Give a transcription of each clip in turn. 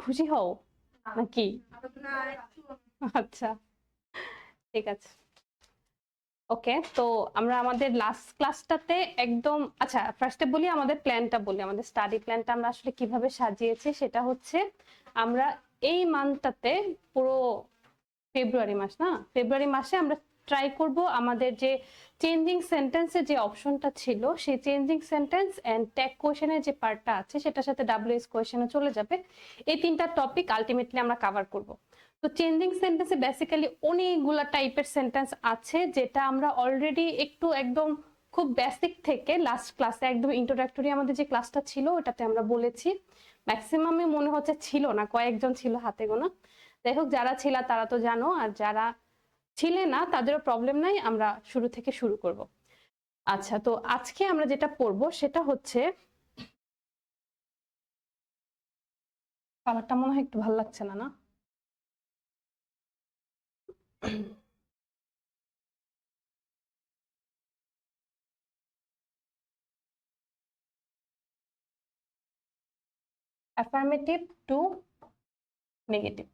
খুশি হও নাকি? আচ্ছা ঠিক আছে ওকে। তো আমরা আমাদের লাস্ট ক্লাসটাতে একদম আচ্ছা ফার্স্টে বলি আমাদের প্ল্যানটা বলি, আমাদের স্টাডি প্ল্যানটা আমরা আসলে কিভাবে সাজিয়েছি। সেটা হচ্ছে আমরা এই মান্থটাতে পুরো ফেব্রুয়ারি মাস না, ফেব্রুয়ারি মাসে আমরা ট্রাই করব আমাদের যে চেঞ্জিং সেন্টেন্সের যে অপশনটা ছিল সেই চেঞ্জিং সেন্টেন্স এন্ড ট্যাগ কোয়েশনের যে পার্টটা আছে সেটার সাথে ডাব্লিউএস কোয়েশনে চলে যাবে। এই তিনটা টপিক আলটিমেটলি আমরা কভার করব। তো চেঞ্জিং সেন্টেন্সে বেসিক্যালি অনেকগুলা টাইপের সেন্টেন্স আছে যেটা আমরা অলরেডি একটু একদম খুব বেসিক থেকে লাস্ট ক্লাসে একদম ইন্ট্রোডাক্টরি আমাদের যে ক্লাসটা ছিল ওটাতে আমরা বলেছি। ম্যাক্সিমামে মনে হচ্ছে ছিল না, কয়েকজন ছিল হাতে গোনা। যাই হোক যারা ছিল তারা তো জানো, আর যারা ছিলে না তাদেরও প্রবলেম নাই, আমরা শুরু থেকে শুরু করব। আচ্ছা তো আজকে আমরা যেটা পড়বো সেটা হচ্ছে, কালারটা মনে হয় একটু ভালো লাগছে না, না অ্যাফার্মেটিভ টু নেগেটিভ।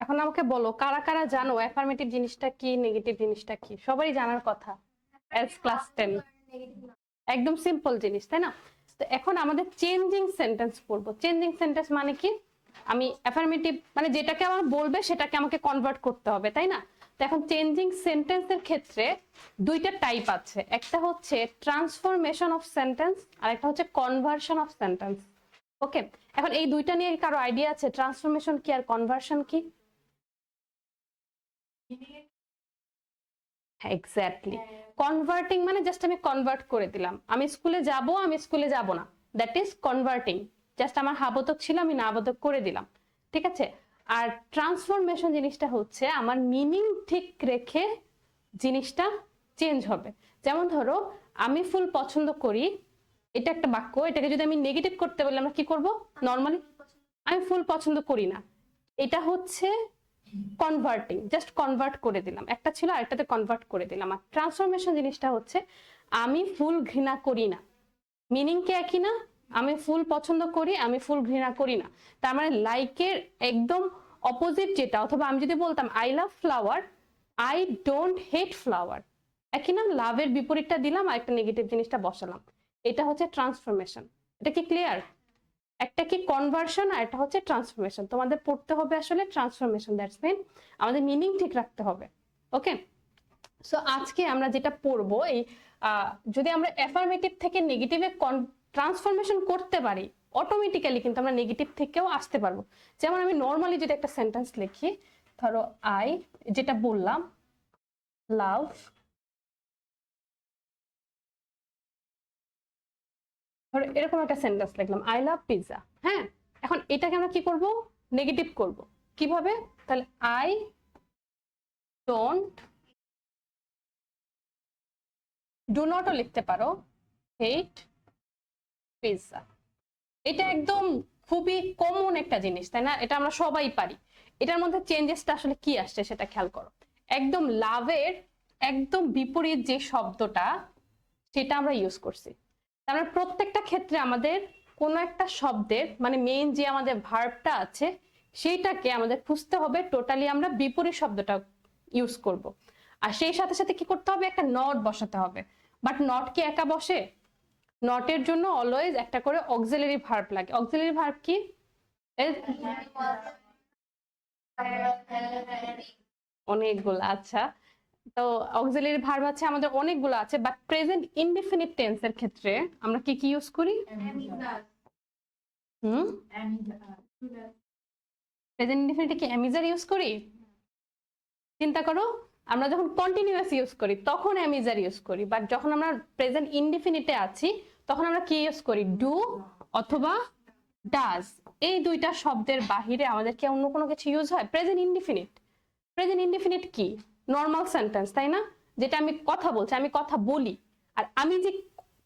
এখন আমাকে বলো কারা কারা জানো অ্যাফার্মেটিভ জিনিসটা কি, নেগেটিভ জিনিসটা কি? সবাই জানার কথা এস ক্লাস 10, একদম সিম্পল জিনিস তাই না? তো এখন আমাদের চেঞ্জিং সেন্টেন্স পড়বো। চেঞ্জিং সেন্টেন্স মানে কি? আমি অ্যাফার্মেটিভ মানে যেটাকে আমার বলবে সেটাকে আমাকে কনভার্ট করতে হবে তাই না? তো এখন চেঞ্জিং সেন্টেন্সের ক্ষেত্রে দুইটা টাইপ আছে, একটা হচ্ছে ট্রান্সফরমেশন অফ সেন্টেন্স আর একটা হচ্ছে কনভার্সন অফ সেন্টেন্স। ওকে, এখন এই দুইটা নিয়ে কারো আইডিয়া আছে ট্রান্সফরমেশন কি আর কনভার্সন কি? এক্স্যাক্টলি, কনভার্টিং মানে জাস্ট আমি কনভার্ট করে দিলাম, আমি স্কুলে যাব আমি স্কুলে যাব না, দ্যাট ইজ কনভার্টিং। জাস্ট আমার হাবোধক ছিল আমি না আবোধক করে দিলাম, ঠিক আছে? আর ট্রান্সফরমেশন জিনিসটা হচ্ছে আমার মিনিং ঠিক রেখে জিনিসটা চেঞ্জ হবে। যেমন ধরো আমি ফুল পছন্দ করি, এটা একটা বাক্য, এটাকে যদি আমি নেগেটিভ করতে বলি আমরা কি করব? নর্মালি আমি ফুল পছন্দ করি না, এটা হচ্ছে কনভার্টিং, জাস্ট কনভার্ট করে দিলাম, একটা ছিল আরেকটাতে কনভার্ট করে দিলাম। আর ট্রান্সফরমেশন জিনিসটা হচ্ছে আমি ফুল ঘৃণা করি না, মিনিং কি একই না? আমি ফুল পছন্দ করি আমি ফুল ঘৃণা করি না, তার মানে লাইকের একদম অপোজিট যেটা, অথবা আমি যদি বলতাম I love flower I don't hate flower, একই না? লাভের বিপরীতটা দিলাম আর একটা নেগেটিভ জিনিসটা বসালাম, এটা হচ্ছে ট্রান্সফরমেশন। এটা কি ক্লিয়ার? একটা কি কনভার্সন আর একটা হচ্ছে ট্রান্সফরমেশন। তোমাদের পড়তে হবে আসলে ট্রান্সফরমেশন, দ্যাটস মিন আমাদের মিনিং ঠিক রাখতে হবে। ওকে, সো আজকে আমরা যেটা পড়বো এই যদি আমরা অ্যাফার্মেটিভ থেকে নেগেটিভে ট্রান্সফরমেশন করতে পারি অটোমেটিক্যালি কিন্তু আমরা নেগেটিভ থেকেও আসতে পারবো। যেমন আমি নর্মালি যদি একটা সেন্টেন্স লিখি, ধরো আই যেটা বললাম লাভ ধরো এরকম একটা সেন্টেন্স লিখলাম আই লাভ পিৎজা, হ্যাঁ? এখন এটাকে আমরা কি করব? নেগেটিভ করব। কিভাবে? তাহলে আই ডোন্ট, ডু নটও লিখতে পারো, হেট পিৎজা। এটা একদম খুবই কমন একটা জিনিস তাই না? এটা আমরা সবাই পারি। এটার মধ্যে চেঞ্জেসটা আসলে কি আসছে সেটা খেয়াল করো। একদম লাভের একদম বিপরীত যে শব্দটা সেটা আমরা ইউজ করছি। তার মানে প্রত্যেকটা ক্ষেত্রে আমাদের কোনো একটা শব্দের মানে মেইন যে আমাদের ভার্বটা আছে সেইটাকে আমাদের খুঁজতে হবে, টোটালি আমরা বিপরীত শব্দটা ইউজ করব। আর সেই সাথে সাথে কি করতে হবে? একটা নট বসাতে হবে। বাট নট কি একা বসে? নটের জন্য অলওয়েজ একটা করে অক্সিলারি ভার্ব লাগে। অক্সিলারি ভার্ব কি? অনেকগুলো, আচ্ছা। তো অক্সিলারি ভার্ব আছে আমাদের অনেকগুলো আছে, বাট প্রেজেন্ট ইনডিফিনিট টেন্সের ক্ষেত্রে আমরা কি কি ইউজ করি? হুম, প্রেজেন্ট ইনডিফিনিটে কি অ্যামিজার ইউজ করি? চিন্তা করো, আমরা যখন কন্টিনিউয়াস ইউজ করি তখন অ্যামিজার ইউজ করি, বাট যখন আমরা প্রেজেন্ট ইনডিফিনিটে আছি তখন আমরা কি ইউজ করি? ডু অথবা ডাজ। এই দুইটা শব্দের বাহিরে আমাদের কি অন্য কোনো কিছু ইউজ হয়? Present indefinite. প্রেজেন্ট ইনডিফিনিট কি? নর্মাল সেন্টেন্স তাই না? যেটা আমি কথা বলছি, আমি কথা বলি, আর আমি যে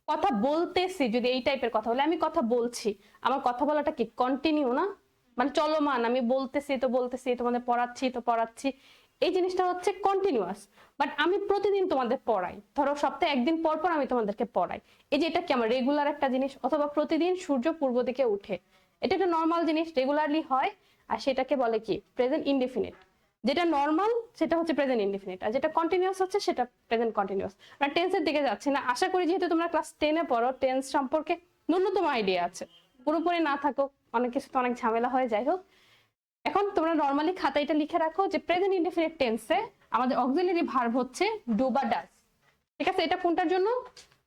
কথা বলতেছি যদি এই টাইপের কথা বলে, আমি কথা বলছি, আমার কথা বলাটা কি কন্টিনিউ না? মানে চলমান, আমি বলতেছি তো বলতেছি, তোমাদের পড়াচ্ছি তো পড়াচ্ছি, এই জিনিসটা হচ্ছে কন্টিনিউয়াস, বাট আমি প্রতিদিন তোমাদের পড়াই, ধরো সপ্তাহে একদিন পর পর আমি তোমাদেরকে পড়াই, এই যে এটা কি আমার রেগুলার একটা জিনিস, অথবা প্রতিদিন সূর্য পূর্ব দিকে উঠে, এটা একটা নর্মাল জিনিস, রেগুলারলি হয়, আর সেটাকে বলে কি প্রেজেন্ট ইনডেফিনিট। যেটা নর্মাল সেটা হচ্ছে প্রেজেন্ট ইনডেফিনিট, আর যেটা কন্টিনিউয়াস হচ্ছে সেটা প্রেজেন্ট কন্টিনিউয়াস। আমরা টেন্সের দিকে যাচ্ছি না, আশা করি যেহেতু তোমরা ক্লাস 10-এ পড়ো, টেন্স সম্পর্কে ন্যূনতম আইডিয়া আছে, পুরোপুরি না থাকো অনেক কিছু তো অনেক ঝামেলা হয়ে, যাই হোক। এখন তোমরা নরমালি খাতায় এটা লিখে রাখো যে প্রেজেন্ট ইনডেফিনিট টেন্সে আমাদের অক্সিলারি ভার্ব হচ্ছে ডু বা ডাজ, ঠিক আছে? এটা কোনটার জন্য?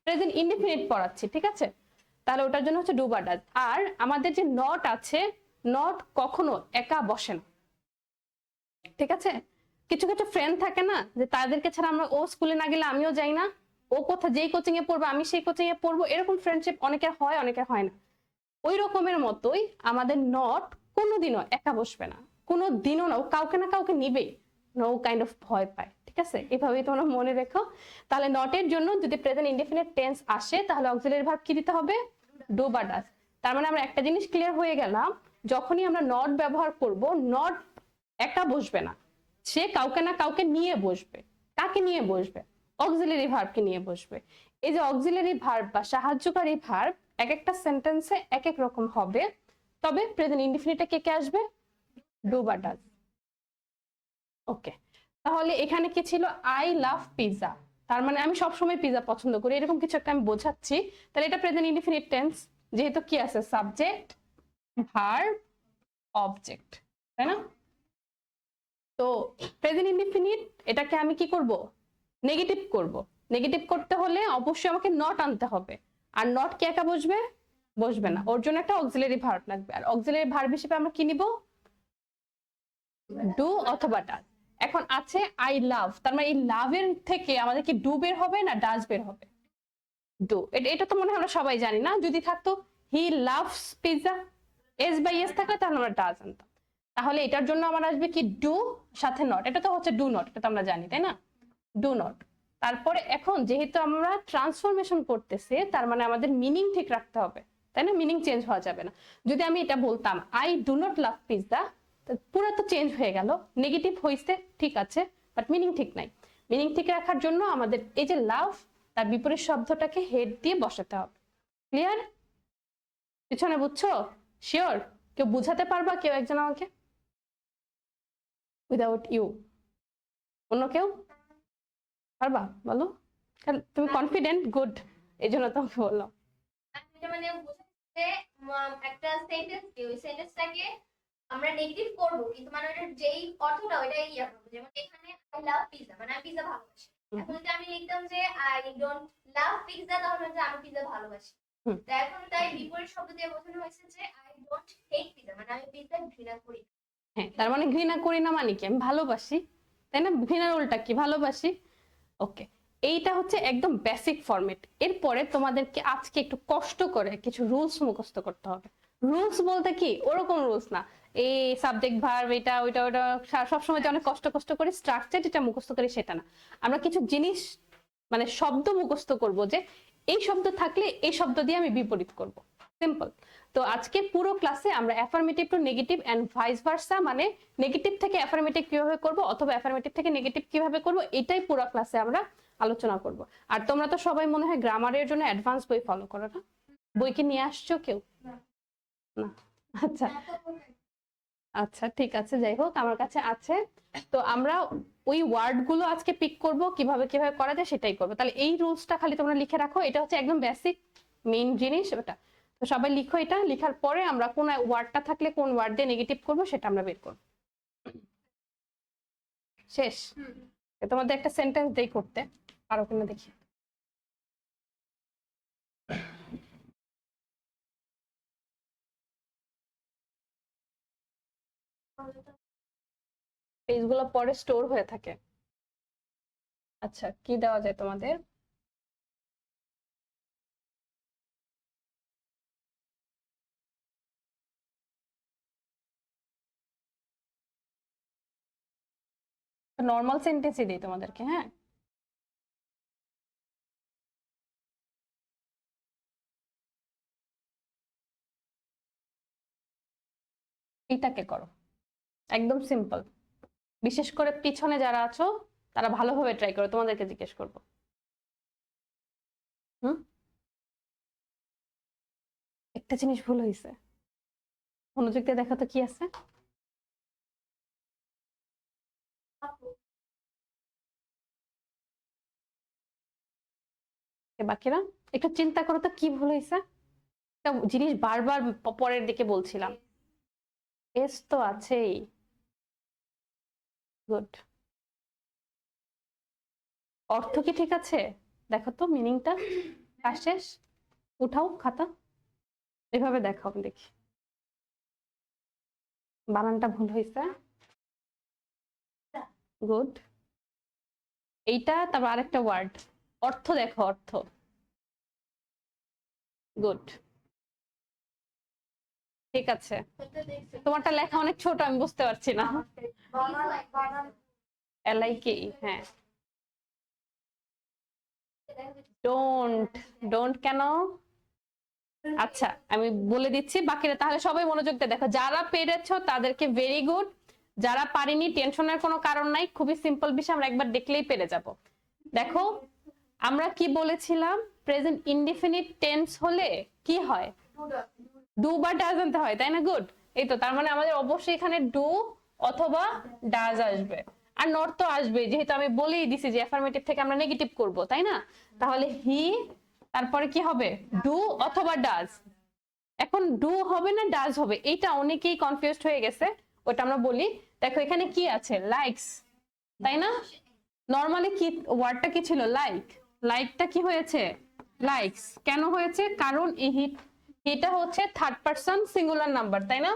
প্রেজেন্ট ইনডেফিনিট পড়াচ্ছি, ঠিক আছে? তাহলে ওটার জন্য হচ্ছে ডু বা ডাজ। আর আমাদের যে নট আছে, নট কখনো একা বসে না, ঠিক আছে? কিছু কিছু ফ্রেন্ড থাকে না যে তাদেরকে ছাড়া আমরা, ও স্কুলে না গেলে আমিও যাই না, ও কোথা যেই কোচিং এ পড়বো আমি সেই কোচিং এ পড়বো, এরকম ফ্রেন্ডশিপ অনেকের হয় অনেকের হয় না। ওই রকমের মতোই আমাদের নট কোনোদিনও একা বসবে না, কোনোদিনও না, ও কাউকে না কাউকে নিবেই, নো কাইন্ড অফ ভয় পায়, ঠিক আছে? এভাবেই তোমরা মনে রেখো। তাহলে নটের জন্য যদি প্রেজেন্ট ইনডেফিনিট টেন্স আসে তাহলে অক্সিলারি ভার্ব কি দিতে হবে? ডু বা ডাজ। তার মানে আমরা একটা জিনিস ক্লিয়ার হয়ে গেলাম, যখনই আমরা নট ব্যবহার করব, নট একা বসবে না, সে কাউকে না কাউকে নিয়ে বসবে। কাকে নিয়ে বসবে? অক্সিলারি ভার্বকে নিয়ে বসবে। এই যে অক্সিলারি ভার্ব বা সাহায্যকারী ভার্ব এক একটা সেন্টেন্সে এক এক রকম হবে, তবে প্রেজেন্ট ইনডিফিনিটে কে কে আসবে? ডু বা ডাজ। ওকে, তাহলে এখানে কি ছিল? আই লাভ পিৎজা, তার মানে আমি সবসময় পিৎজা পছন্দ করি, এরকম কিছু একটা আমি বোঝাচ্ছি। তাহলে এটা প্রেজেন্ট ইনডিফিনিট টেন্স, যেহেতু কি আছে? সাবজেক্ট, ভার্ব, অবজেক্ট, তাই না? তো প্রেজেন্ট ইনডিফিনিট এটাকে আমি কি করব? নেগেটিভ করব। নেগেটিভ করতে হলে অবশ্যই আমাকে নট আনতে হবে, আর নট কি একা বসবে? বসবে না, ওর জন্য একটা অক্সিলারি ভার্ব লাগবে, আর অক্সিলারি ভার্ব হিসেবে আমরা কি নিব? ডু অথবা ডাজ। এখন আছে আই লাভ, তার মানে এই লাভের থেকে আমাদের কি ডু বের হবে না ডাজ বের হবে? ডু। এটা তো মনে হয় আমরা সবাই জানি না, যদি থাকতো he loves pizza, S by S থাকলে তাহলে আমরা ডাজ আনতাম। তাহলে এটার জন্য আমার আসবে কি? ডু সাথে নট, এটা তো হচ্ছে ডু নট, এটা তো আমরা জানি, তাই না? Do not. তারপরে এখন যেহেতু আমরা ট্রান্সফরমেশন করতেছি, তার মানে আমাদের মিনিং ঠিক রাখতে হবে, তাই না? মিনিং চেঞ্জ হওয়া যাবে না। যদি আমি এটা বলতাম I do not love pizza, পুরো তো চেঞ্জ হয়ে গেল, নেগেটিভ হইছে ঠিক আছে, বাট মিনিং ঠিক নাই। মিনিং ঠিক রাখার জন্য আমাদের এই যে লাভ, তার বিপরীত শব্দটাকে হেড দিয়ে বসাতে হবে। ক্লিয়ার? পিছনে বুঝছো? শিওর? কেউ বুঝাতে পারবা? কেউ একজন আমাকে, উইদাউট ইউ? অন্য কেউ পারবা? বলো। তুমি কনফিডেন্ট, গুড, এই জন্য তোমাকে বললাম। মানে বুঝাতে একটা সেন্টেন্স কি, ওই সেন্টেন্সটাকে আমরা নেগেটিভ করব, কিন্তু মানে ওটার যেই অর্থটা ওইটাই ইয়া করব। যেমন এখানে আই লাভ পিৎজা, মানে আমি পিৎজা ভালোবাসি। এখন যদি আমি লিখতাম যে আই ডোন্ট লাভ পিৎজা, তাহলে যে আমি পিৎজা ভালোবাসি। তো এখন তাই বিপরীত শব্দ দিয়ে বোঝানো হয়েছে যে আই ডোন্ট হেট পিৎজা, মানে আমি পিৎজা ঘৃণা করি। হ্যাঁ, তার মানে ঘৃণা করি না মানে কি? আমি ভালোবাসি, তাই না? ঘৃণার উল্টা কি? ভালোবাসি। ওকে, এইটা হচ্ছে একদম বেসিক ফরম্যাট। এরপরে তোমাদেরকে আজকে একটু কষ্ট করে কিছু রুলস মুখস্থ করতে হবে। রুলস বলতে কি ওরকম রুলস না, এই সাবজেক্ট ভার্ব এটা ওইটা ওইটা সবসময় যে অনেক কষ্ট কষ্ট করে স্ট্রাকচার এটা মুখস্থ করি সেটা না। আমরা কিছু জিনিস মানে শব্দ মুখস্থ করব, যে এই শব্দ থাকলে এই শব্দ দিয়ে আমি বিপরীত করব, সিম্পল। তো আজকে পুরো ক্লাসে আমরা affirmative to negative and vice versa, মানে নেগেটিভ থেকে অ্যাফার্মেটিভ কিভাবে করব অথবা অ্যাফার্মেটিভ থেকে নেগেটিভ কিভাবে করব, এটাই পুরো ক্লাসে আমরা আলোচনা করব। আর তোমরা তো সবাই মনে হয় গ্রামারের জন্য অ্যাডভান্স বই ফলো করো না? বই কি নিয়ে আসছো কেউ? না। আচ্ছা আচ্ছা, ঠিক আছে, যাই হোক, আমার কাছে আছে। তো আমরা ওই ওয়ার্ড গুলো আজকে পিক করব, কিভাবে কিভাবে করা যায় সেটাই করবো। তাহলে এই রুলসটা খালি তোমরা লিখে রাখো, এটা হচ্ছে একদম বেসিক মেইন জিনিস ওটা। তো সবাই লিখো, এটা লিখার পরে আমরা কোন ওয়ার্ডটা থাকলে কোন ওয়ার্ড দিয়ে নেগেটিভ করবো সেটা আমরা বের করবো। শেষ? তোমাদের একটা সেন্টেন্স দেই করতে, পারো কিনা দেখি। পেজগুলো পরে স্টোর হয়ে থাকে। আচ্ছা, কি দেওয়া যায় তোমাদের? নর্মাল সেন্টেন্সই দিই তোমাদেরকে, হ্যাঁ? এইটাকে করো, একদম সিম্পল। বিশেষ করে পিছনে যারা আছো তারা ভালোভাবে ট্রাই করো, তোমাদেরকে জিজ্ঞেস করবো। হুম, একটা জিনিস ভুল হয়েছে, মনোযোগ দিয়ে দেখো তো কি আছে। বাকিরা একটু চিন্তা করো তো কি ভুল হয়েছে। একটা জিনিস বারবার পরের দিকে বলছিলাম, এস তো আছেই। গুড। অর্থ কি ঠিক আছে? দেখো তো মিনিংটা। কাজ শেষ, উঠাও খাতা, এভাবে দেখাও দেখি। বানানটা ভুল হয়েছে। গুড। এইটা তারপর আরেকটা ওয়ার্ড, অর্থ দেখো, অর্থ। গুড, ঠিক আছে। তোমারটা লেখা অনেক ছোট, আমি বুঝতে পারছি না। এলআইকে, হ্যাঁ। ডোন্ট, ডোন্ট কেন? আচ্ছা আমি বলে দিচ্ছি, বাকিরা তাহলে সবাই মনোযোগ দিয়ে দেখো। যারা পেরেছো তাদেরকে ভেরি গুড, যারা পারিনি টেনশনের কোনো কারণ নাই, খুবই সিম্পল বিষয়, আমরা একবার দেখলেই পেরে যাব। দেখো আমরা কি বলেছিলাম, প্রেজেন্ট ইনডিফিনিট টেন্স হলে কি হয়? ডু বা ডাজ আনতে হয়, তাই না? গুড। এই তো, তার মানে আমাদের অবশ্যই এখানে ডু অথবা ডাজ আসবে, আর নট তো আসবে, যেহেতু আমি বলেই দিছি যে অ্যাফার্মেটিভ থেকে আমরা নেগেটিভ করব, তাই না? তাহলে হি, তারপরে কি হবে? ডু অথবা ডাজ। এখন ডু হবে না ডাজ হবে, এইটা অনেকেই কনফিউজড হয়ে গেছে, ওটা আমরা বলি। দেখো এখানে কি আছে? লাইকস, তাই না? নরমালি কি ওয়ার্ডটা কি ছিল? লাইক। লাইকটা কি হয়েছে? লাইকস। কেন হয়েছে? কারণ এটা হচ্ছে থার্ড পারসন সিঙ্গুলার নাম্বার, তাই না?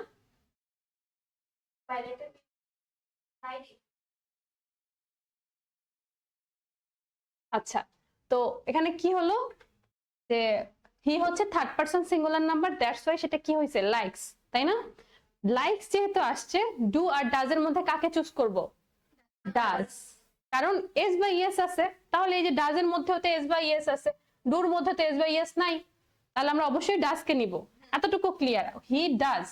আচ্ছা, তো এখানে কি হলো যে হি হচ্ছে third person singular number, that's why সেটা কি হয়েছে? লাইকস, তাই না? লাইকস যেহেতু আসছে, ডু আর ডাজ এর মধ্যে কাকে চুজ করব? ডাজ। কারণ এস বা ইয়েস আছে, তাহলে এই যে ডাজ এর মধ্যেও তো এস বা ইয়েস আছে, ডুর মধ্যে তো এস বা ইয়েস নাই, তাহলে আমরা অবশ্যই ডাজকে নিব। এতটুকু ক্লিয়ার? হি ডাজ,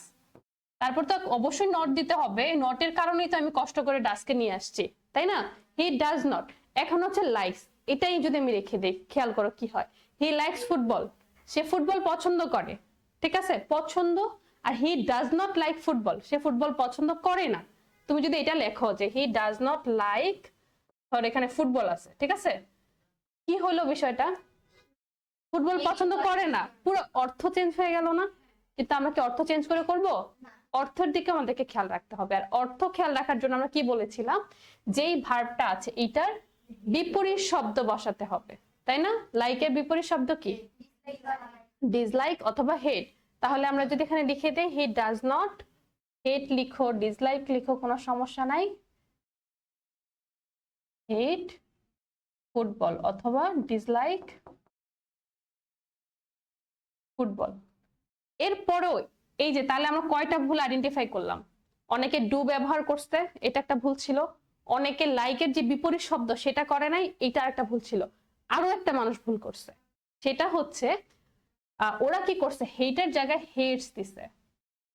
তারপর তো অবশ্যই নট দিতে হবে, নটের কারণেই তো আমি কষ্ট করে ডাজকে নিয়ে আসছি, তাই না? হি ডাজ নট। এখন হচ্ছে লাইকস, এটাই যদি আমি রেখে দিই, খেয়াল করো কি হয়। হি লাইকস ফুটবল, সে ফুটবল পছন্দ করে, ঠিক আছে? পছন্দ। আর he does not like football, সে ফুটবল পছন্দ করে না। তুমি যদি এটা লেখো যে হি ডাজ নট লাইক, ধর এখানে ফুটবল আছে, ঠিক আছে? কি হলো বিষয়টা? ফুটবল পছন্দ করে না, পুরো অর্থ চেঞ্জ হয়ে গেল না? কিন্তু আমরা কি অর্থ চেঞ্জ করে করব? অর্থের দিকে আমাদেরকে খেয়াল রাখতে হবে। আর অর্থ খেয়াল রাখার জন্য আমরা কি বলেছিলাম, যেই ভার্বটা আছে এটার বিপরীত শব্দ বসাতে হবে, তাই না? লাইকের বিপরীত শব্দ কি? ডিসলাইক অথবা হেট। তাহলে আমরা যদি এখানে লিখে দেই হি ডাজ নট, হেট লিখো, ডিসলাইক লিখো, কোনো সমস্যা নাই। হেট ফুটবল অথবা ডিসলাইক ফুটবল। এরপরও এই যে, তাহলে আমরা কয়টা ভুল আইডেন্টিফাই করলাম? অনেকে ডু ব্যবহার করছে, এটা একটা ভুল ছিল। অনেকে লাইকের যে বিপরীত শব্দ সেটা করে নাই, এটা একটা ভুল ছিল। আরো একটা মানুষ ভুল করছে, সেটা হচ্ছে ওরা কি করছে, হেটের জায়গায় হেটস দিছে,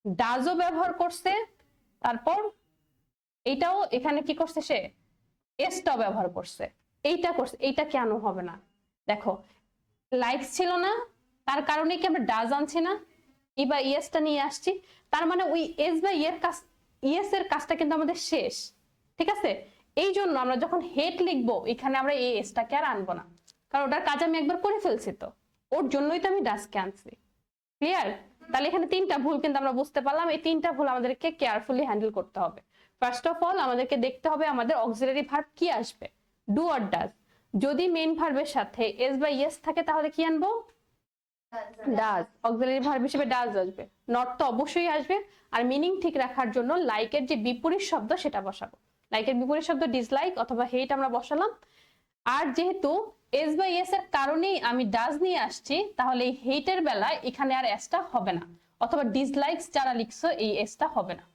ডাজও ব্যবহার করছে, তারপর এইটাও এখানে কি করছে, সে এসটাও ব্যবহার করছে, এইটা করছে। এইটা কেন হবে না? দেখো লাইকস ছিল না, তার কারণে কি আমরা ডাজ আনছি না, ই বা ইয়েসটা নিয়ে আসছি, তার মানে ওই এস বা ইয়েস এর কাজটা কিন্তু আমাদের শেষ, ঠিক আছে? এই জন্য আমরা যখন হেট লিখবো, এখানে আমরা এই এসটাকে আর আনবো না, কারণ ওটার কাজ আমি একবার করে ফেলছি, তো ওর জন্যই তো আমি ডাজকে আনছি। ক্লিয়ার? তাহলে এখানে তিনটা ভুল কিন্তু আমরা বুঝতে পারলাম, এই তিনটা ভুল আমাদেরকে কেয়ারফুলি হ্যান্ডেল করতে হবে। ফার্স্ট অফ অল আমাদেরকে দেখতে হবে আমাদের অক্সিলারি ভার্ব কি আসবে, ডু অর ডাজ। যদি মেইন ভার্বের সাথে এস বা ইয়েস থাকে তাহলে কি আনবো? ডাজ। অক্সিলারি ভার্ব হিসেবে ডাজ আসবে, নট তো অবশ্যই আসবে। আর মিনিং ঠিক রাখার জন্য লাইকের যে বিপরীত শব্দ সেটা বসাবো। লাইকের বিপরীত শব্দ ডিসলাইক অথবা হেট আমরা বসালাম। আর যেহেতু এস বা ইয়েস এর কারণেই আমি ডাজ নিয়ে আসছি, তাহলে এই হেটের বেলায় এখানে আর এসটা হবে না, অথবা ডিসলাইকস যারা লিখছো এই এসটা হবে না।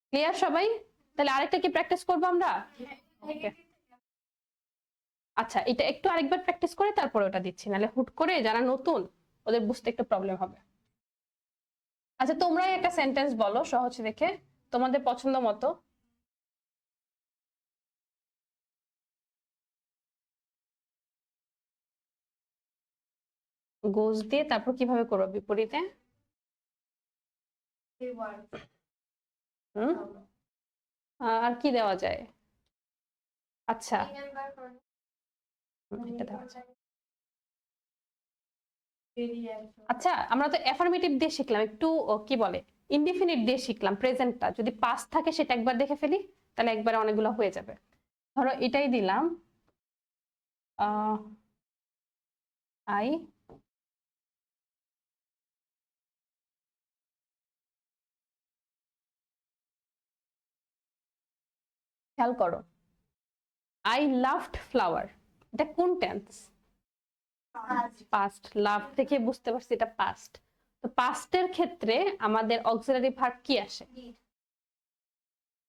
ক্লিয়ার সবাই? তাহলে আরেকটা কি প্র্যাকটিস করবো আমরা? আচ্ছা, এটা একটু আরেকবার প্র্যাকটিস করে তারপরে ওটা দিচ্ছি, নাহলে হুট করে যারা নতুন ওদের বুঝতে একটু প্রবলেম হবে। আচ্ছা তোমরাই একটা সেন্টেন্স বলো সহজ দেখে, তোমাদের পছন্দ মতো। গোজ দিয়ে তারপর কিভাবে করবো বিপরীতে? হুম, আর কি দেওয়া যায়? আচ্ছা, এটা দেওয়া যায়। আচ্ছা, আমরা তো অ্যাফার্মেটিভ দিয়ে শিখলাম, একটু কি বলে ইনডিফিনিট দিয়ে শিখলাম। প্রেজেন্টটা যদি পাস্ট থাকে সেটা একবার দেখে ফেলি, তাহলে একবারে অনেকগুলো হয়ে যাবে। ধরো এটাই দিলাম, আই খেয়াল করো, আই লাভড ফ্লাওয়ার, এটা কোন টেন্স? পাস্ট। লাভ থেকে বুঝতে পারছি এটা পাস্ট। তো পাস্টের ক্ষেত্রে আমাদের অক্সিলারি ভার্ব কি আসে?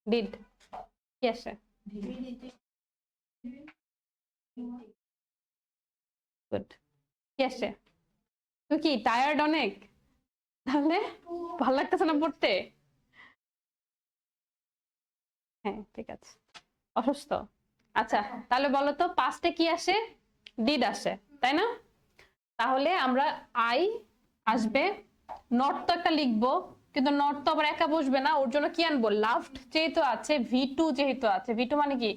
ডিড। কি আসে? গুড। কি আসে? তুই কি টায়ার্ড অনেক? তাহলে ভালো লাগতেছে না পড়তে? হ্যাঁ ঠিক আছে, অসুস্থ। আচ্ছা, তাহলে বলো তো পাস্টে কি আসে? ডিড আসে, তাই না? তাহলে আমরা আই আসবে, নট তো একটা লিখবো, কিন্তু নট তো আবার একা বসবে না, ওর জন্য কি আনবো? লাভড যেহেতু আছে, ভি2 যেহেতু আছে, ভি2 মানে কি?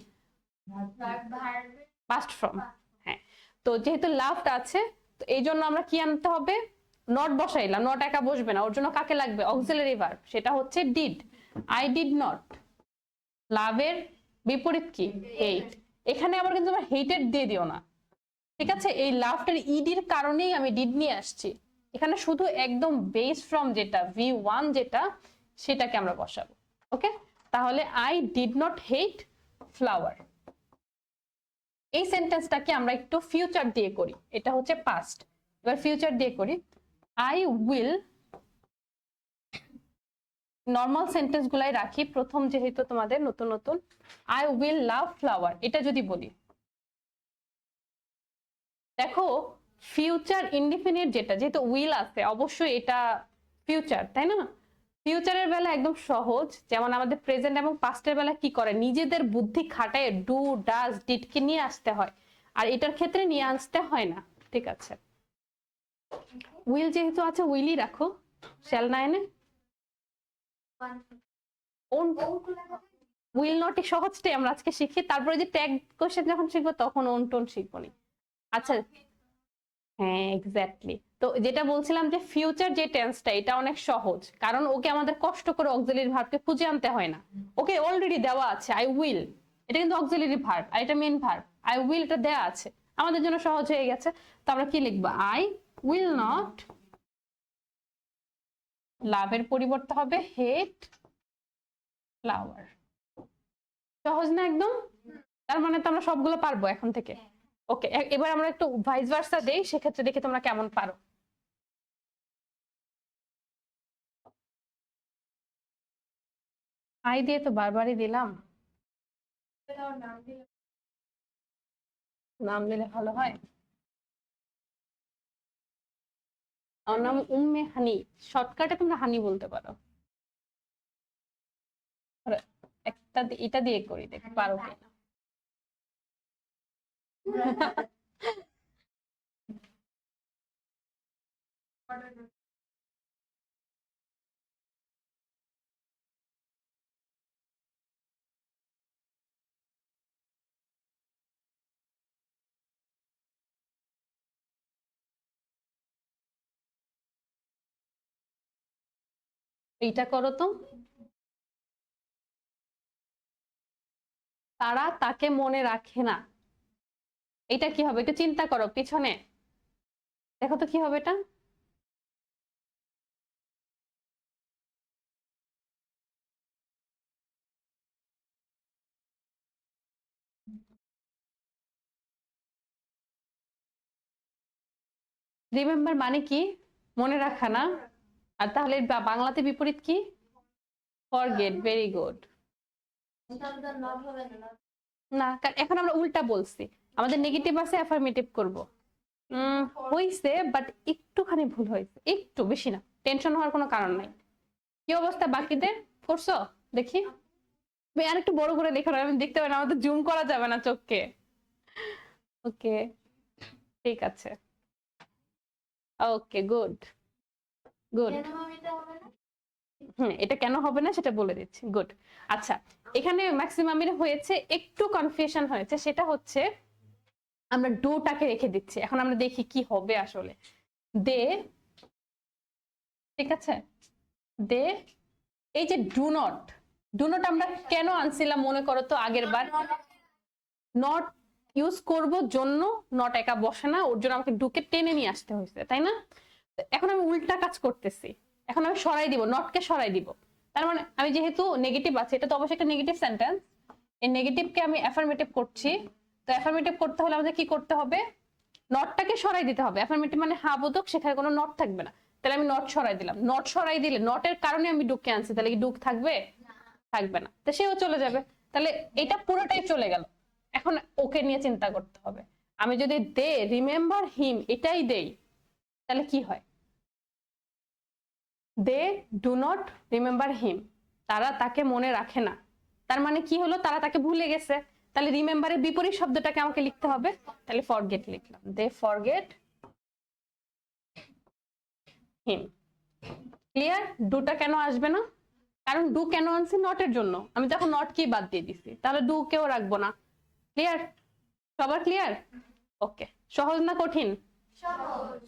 Past form. হ্যাঁ, তো যেহেতু লাভড আছে, তো এই জন্য আমরা কি আনতে হবে? নট বসাইলাম, নট একা বসবে না, ওর জন্য কাকে লাগবে? অক্সিলারি ভার্ব, সেটা হচ্ছে ডিড। I did not. লাভের বিপরীত কি? হেট। এখানে আবার কিন্তু তোমার হেটেড দিয়ে দিও না, ঠিক আছে? এই লাভটার ইডির কারণেই আমি ডিড নিয়ে আসছি। এখানে শুধু একদম বেস ফ্রম যেটা ভি1 যেটা, সেটাকে আমরা বসাবো। ওকে, তাহলে I did not hate flower. এই সেন্টেন্সটাকে আমরা একটু ফিউচার দিয়ে করি, এটা হচ্ছে পাস্ট। এবার ফিউচার দিয়ে করি, আই উইল, নর্মাল সেন্টেন্স গুলাই রাখি, প্রথম যেহেতু তোমাদের নতুন নতুন। আই উইল লাভ ফ্লাওয়ার, এটা যদি বলি, দেখো ফিউচার ইনডিফিনিট যেটা, যেহেতু উইল আছে অবশ্যই এটা ফিউচার, তাই না? ফিউচারের বেলা একদম সহজ, যেমন আমাদের প্রেজেন্ট এবং পাস্টের বেলা কি করে, নিজেদের বুদ্ধি খাটায় ডু ডাজ ডিডকে নিয়ে আসতে হয়, আর এটার ক্ষেত্রে নিয়ে আসতে হয় না। ঠিক আছে, উইল যেহেতু আছে উইলই রাখো, শ্যাল না এনে ওন। উইল নট সহজটাই আমরা আজকে শিখি, তারপরে যে ট্যাগ কোশ্চেন যখন শিখবো তখন ওন টোন শিখবো নি। আচ্ছা, হ্যাঁ এক্স্যাক্টলি। তো যেটা বলছিলাম যে ফিউচার যে টেন্সটা, এটা অনেক সহজ, কারণ ওকে আমাদের কষ্ট করে অক্সিলারি ভার্বকে খুঁজে আনতে হয় না, ওকে অলরেডি দেওয়া আছে আই উইল, এটা কিন্তু অক্সিলারি ভার্ব আর এটা মেইন ভার্ব। আই উইল এটা দেওয়া আছে, আমাদের জন্য সহজ হয়ে গেছে। তো আমরা কি লিখবো? আই উইল নট, লাভের পরিবর্তে হবে হেট ফ্লাওয়ার। সহজ না একদম? তার মানে তো আমরা সবগুলো পারবো এখন থেকে। ওকে, এবার আমরা একটু ভাইস ভার্সা দেই, সেক্ষেত্রে দেখি তোমরা কেমন পারো। আই দিয়ে তো বারবারই দিলাম, নাম দিলে ভালো হয়। আমার নাম উম্মে হানি, শর্টকাটে তোমরা হানি বলতে পারো। একটা এটা দিয়ে করি, দেখ পারো কিনা। এইটা করো তো, তারা তাকে মনে রাখে না। এটা কি হবে? একটু চিন্তা করো পিছনে, দেখো তো কি হবে এটা। রিমেম্বার মানে কি? মনে রাখা না? আর তাহলে বাংলাতে বিপরীত কি? ফরগেট। Very good. না, কারণ এখন আমরা উল্টা বলছি, আমাদের নেগেটিভ আছে, অ্যাফার্মেটিভ করব। হইছে, বাট একটুখানি ভুল হয়েছে, একটু বেশি না, টেনশন হওয়ার কোনো কারণ নাই। কি অবস্থা বাকিদের? করছো দেখি, আর একটু বড় করে লেখা, আমি দেখতে পাই না, আমাদের জুম করা যাবে না চোখকে। ওকে, ঠিক আছে। ওকে, গুড গুড। কেন ম্যাম এটা হবে না? এটা কেন হবে না সেটা বলে দিচ্ছি, গুড। আচ্ছা, এখানে ম্যাক্সিমামের হয়েছে একটু কনফিউশন হয়েছে, সেটা হচ্ছে আমরা ডুটাকে রেখে দিচ্ছি। এখন আমরা দেখি কি হবে আসলে। দে, ঠিক আছে, দে, এই যে ডু নট, ডু নট আমরা কেন আনছিলাম মনে করো তো আগের বার? নট ইউজ করব জন্য নট একা বসে না, ওর জন্য আমাকে ডুকে টেনে নিয়ে আসতে হয়েছে, তাই না? তো এখন আমি উল্টা কাজ করতেছি, এখন আমি সরাই দিব, নটকে সরাই দিব। তার মানে আমি যেহেতু নেগেটিভ আছে, এটা তো অবশ্যই একটা নেগেটিভ সেন্টেন্স, এই নেগেটিভকে আমি অ্যাফার্মেটিভ করছি। তো অ্যাফার্মেটিভ করতে হলে আমাদের কি করতে হবে? নটটাকে সরাই দিতে হবে। অ্যাফার্মেটিভ মানে হ্যাঁ বোধক, সেখানে কোনো নট থাকবে না। তাহলে আমি নট সরাই দিলাম, নট সরাই দিলে নটের কারণে আমি ডুককে আনছি, তাহলে কি ডুক থাকবে? থাকবে না, তো সেও চলে যাবে। তাহলে এটা পুরোটাই চলে গেল। এখন ওকে নিয়ে চিন্তা করতে হবে। আমি যদি দে রিমেম্বার হিম এটাই দেই, তাহলে কি হয়? They do not remember him, তারা তাকে মনে রাখে না। তার মানে কি হলো? তারা তাকে ভুলে গেছে। তাহলে রিমেম্বারের বিপরীত শব্দটাকে আমাকে লিখতে হবে, তাহলে ফরগেট লিখলাম, দে ফরগেট হিম। ক্লিয়ার? ডুটা কেন আসবে না? কারণ ডু কেন আনছি? নটের জন্য। আমি তখন নট কি বাদ দিয়ে দিছি, তাহলে ডু কেও রাখবো না। ক্লিয়ার? সবার ক্লিয়ার? ওকে, সহজ না কঠিন? সহজ।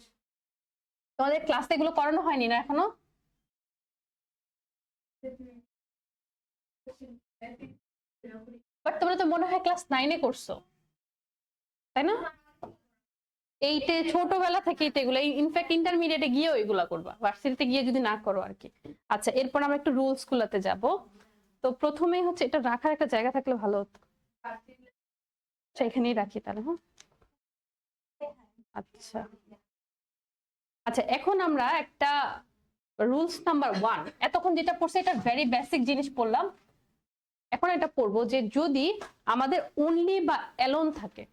তোমাদের ক্লাসে এগুলো করানো হয়নি না এখনো? বাট তোমরা তো মনে হয় ক্লাস 9-এ করছো, তাই না? এইটে ছোটবেলা থেকেই তো এগুলো, ইনফ্যাক্ট ইন্টারমিডিয়েটে গিয়েও এগুলা করবা, ভার্সিটিতে গিয়ে যদি না করো আর কি। আচ্ছা, এরপর আমরা একটু রুলস গুলাতে যাব। তো প্রথমেই হচ্ছে এটা রাখার একটা জায়গা থাকলে ভালো হতো। আচ্ছা, এখানেই রাখি তাহলে। হ্যাঁ, আচ্ছা আচ্ছা, এখন আমরা একটা রুলস নাম্বার 1, এতক্ষণ যেটা পড়ছে এটা ভেরি বেসিক জিনিস পড়লাম। এখন এটা পড়বো যে যদি আমাদের অনলি বা অ্যালোন থাকে,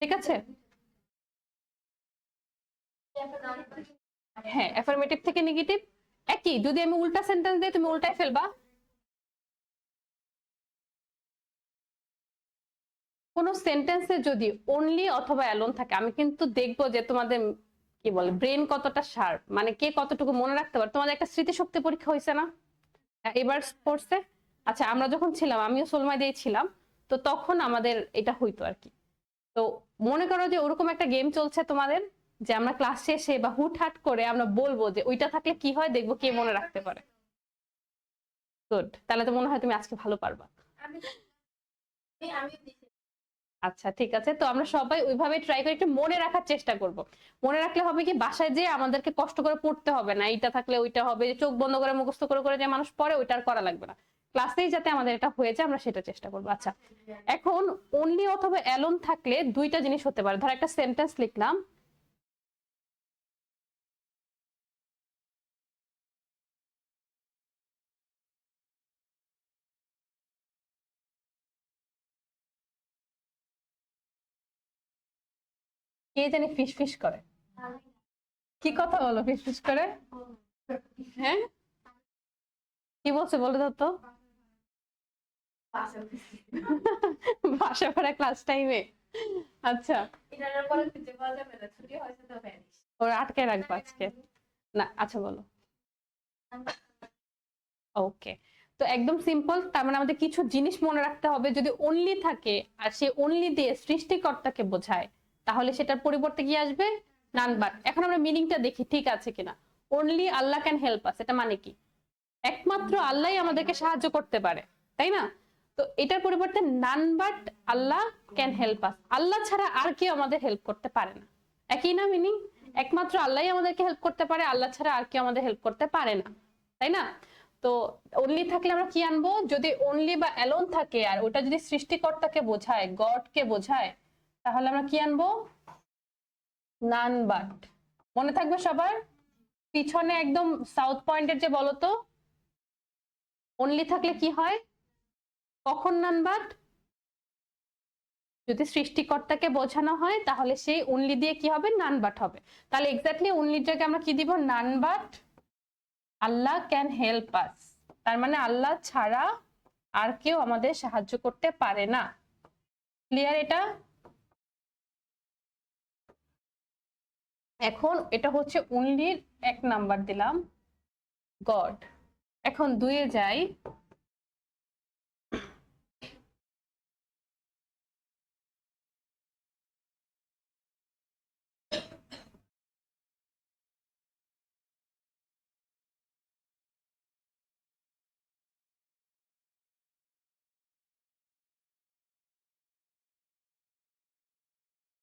ঠিক আছে? হ্যাঁ, অ্যাফার্মেটিভ থেকে নেগেটিভ একই। যদি আমি উল্টা সেন্টেন্স দিই তুমি উল্টায় ফেলবা। কোন সেন্টেন্সে যদি অনলি অথবা অ্যালোন থাকে, আমি কিন্তু দেখবো যে তোমাদের কি বলে ব্রেন কতটা শার্প, মানে কে কতটুকু মনে রাখতে পারে। তোমাদের একটা স্মৃতিশক্তি পরীক্ষা হয়েছে না এবার পড়ছে? আচ্ছা, আমরা যখন ছিলাম, আমিও সোলমাই দিয়ে ছিলাম, তো তখন আমাদের এটা হইতো আর কি। তো মনে করো যে ওরকম একটা গেম চলছে তোমাদের, যে আমরা ক্লাস শেষে বা হুটহাট করে আমরা বলবো যে ওইটা থাকলে কি হয়, দেখবো কে মনে রাখতে পারে। গুড, তাহলে তো মনে হয় তুমি আজকে ভালো পারবা। আচ্ছা ঠিক আছে, তো আমরা সবাই ওইভাবে ট্রাই করে একটু মনে রাখার চেষ্টা করব। মনে রাখলে হবে কি, বাসায় যে আমাদেরকে কষ্ট করে পড়তে হবে না, এইটা থাকলে ওইটা হবে, চোখ বন্ধ করে মুখস্থ করে করে যে মানুষ পড়ে ওইটা আর করা লাগবে না। ক্লাসেই যাতে আমাদের এটা হয়ে যায় আমরা সেটা চেষ্টা করবো। আচ্ছা, এখন অনলি অথবা অ্যালোন থাকলে দুইটা জিনিস হতে পারে। ধর একটা সেন্টেন্স লিখলাম, কে জানি ফিস ফিস করে। কি কথা বলো ফিস ফিস করে? হ্যাঁ, কি বলছে বলে দাও তো। ভাষা পড়া ক্লাস টাইমে? আচ্ছা, ওরা আটকে রাখবো আজকে না। আচ্ছা বলো। ওকে, তো একদম সিম্পল। তার মানে আমাদের কিছু জিনিস মনে রাখতে হবে। যদি অনলি থাকে আর সে অনলি দিয়ে সৃষ্টিকর্তাকে বোঝায়, তাহলে সেটার পরিবর্তে কি আসবে? None but. এখন আমরা মিনিংটা দেখি ঠিক আছে কিনা। অনলি আল্লাহ ক্যান হেল্প আস, এটা মানে কি? একমাত্র আল্লাহই আমাদেরকে সাহায্য করতে পারে, তাই না? তো এটার পরিবর্তে none but Allah can help us, Allah ছাড়া আর কেউ আমাদের হেল্প করতে পারে না। একই না মিনিং? একমাত্র আল্লাহই আমাদেরকে হেল্প করতে পারে, আল্লাহ ছাড়া আর কেউ আমাদের হেল্প করতে পারে না, তাই না? তো অনলি থাকলে আমরা কি আনবো? যদি অনলি বা অ্যালোন থাকে আর ওটা যদি সৃষ্টিকর্তাকে বোঝায়, গডকে বোঝায়, তাহলে আমরা কি আনবো? None but. মনে থাকবে সবার? পিছনে একদম সাউথ পয়েন্টের যে বলতো, অনলি থাকলে কি হয়, কখন নান বাট? যদি সৃষ্টিকর্তাকে বোঝানো হয় তাহলে সেই অনলি দিয়ে কি হবে? নান বাট হবে। তাহলে এক্স্যাক্টলি অনলিটাকে আমরা কি দিব? নান বাট আল্লাহ ক্যান হেল্প আস। তার মানে আল্লাহ ছাড়া আর কেউ আমাদের সাহায্য করতে পারে না। ক্লিয়ার এটা? এখন এটা হচ্ছে অনলির 1 নাম্বার দিলাম, গড। এখন 2-এ যাই,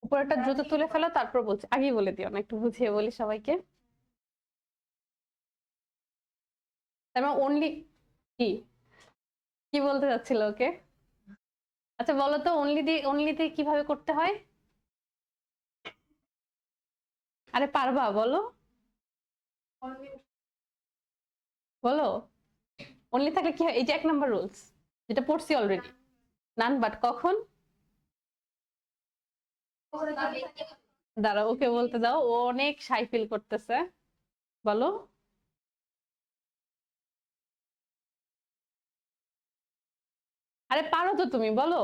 উপরেরটা দ্রুত তুলে ফেলো, তারপর বলছি, আগেই বলে দিও না, একটু বুঝিয়ে বলি সবাইকে। তারপর অনলি কি কি বলতে যাচ্ছিল ওকে? আচ্ছা বলো তো, অনলিতে কিভাবে করতে হয়? আরে পারবা, বলো বলো। অনলি থাকলে কি হয়? এই যে 1 নাম্বার রুলস, যেটা পড়ছি অলরেডি, নান বাট কখন। দাঁড়াও, ওকে বলতে দাও, ও অনেক শাই ফিল করতেছে, বলো। আরে পারো তো তুমি, বলো।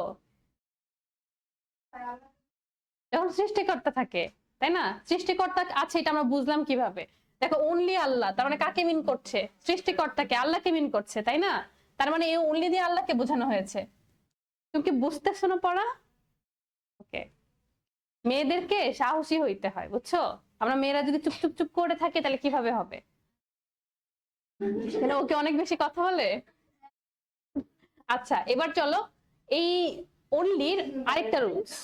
যখন সৃষ্টিকর্তা থাকে, তাই না? সৃষ্টিকর্তা আছে, এটা আমরা বুঝলাম কিভাবে? দেখো, অনলি আল্লাহ, তার মানে কাকে মিন করছে? সৃষ্টিকর্তাকে, আল্লাহকে মিন করছে, তাই না? তার মানে এই অনলি দিয়ে আল্লাহকে বোঝানো হয়েছে। তুমি কি বুঝতেছো না পড়া? ওকে, মেয়েদেরকে সাহসী হইতে হয়, বুঝছো? আমরা মেয়েরা যদি চুপ চুপ চুপ করে থাকি তাহলে কিভাবে হবে? মানে ওকে অনেক বেশি কথা বলে। আচ্ছা, এবার চলো, এই অনলির আরেকটা রুলস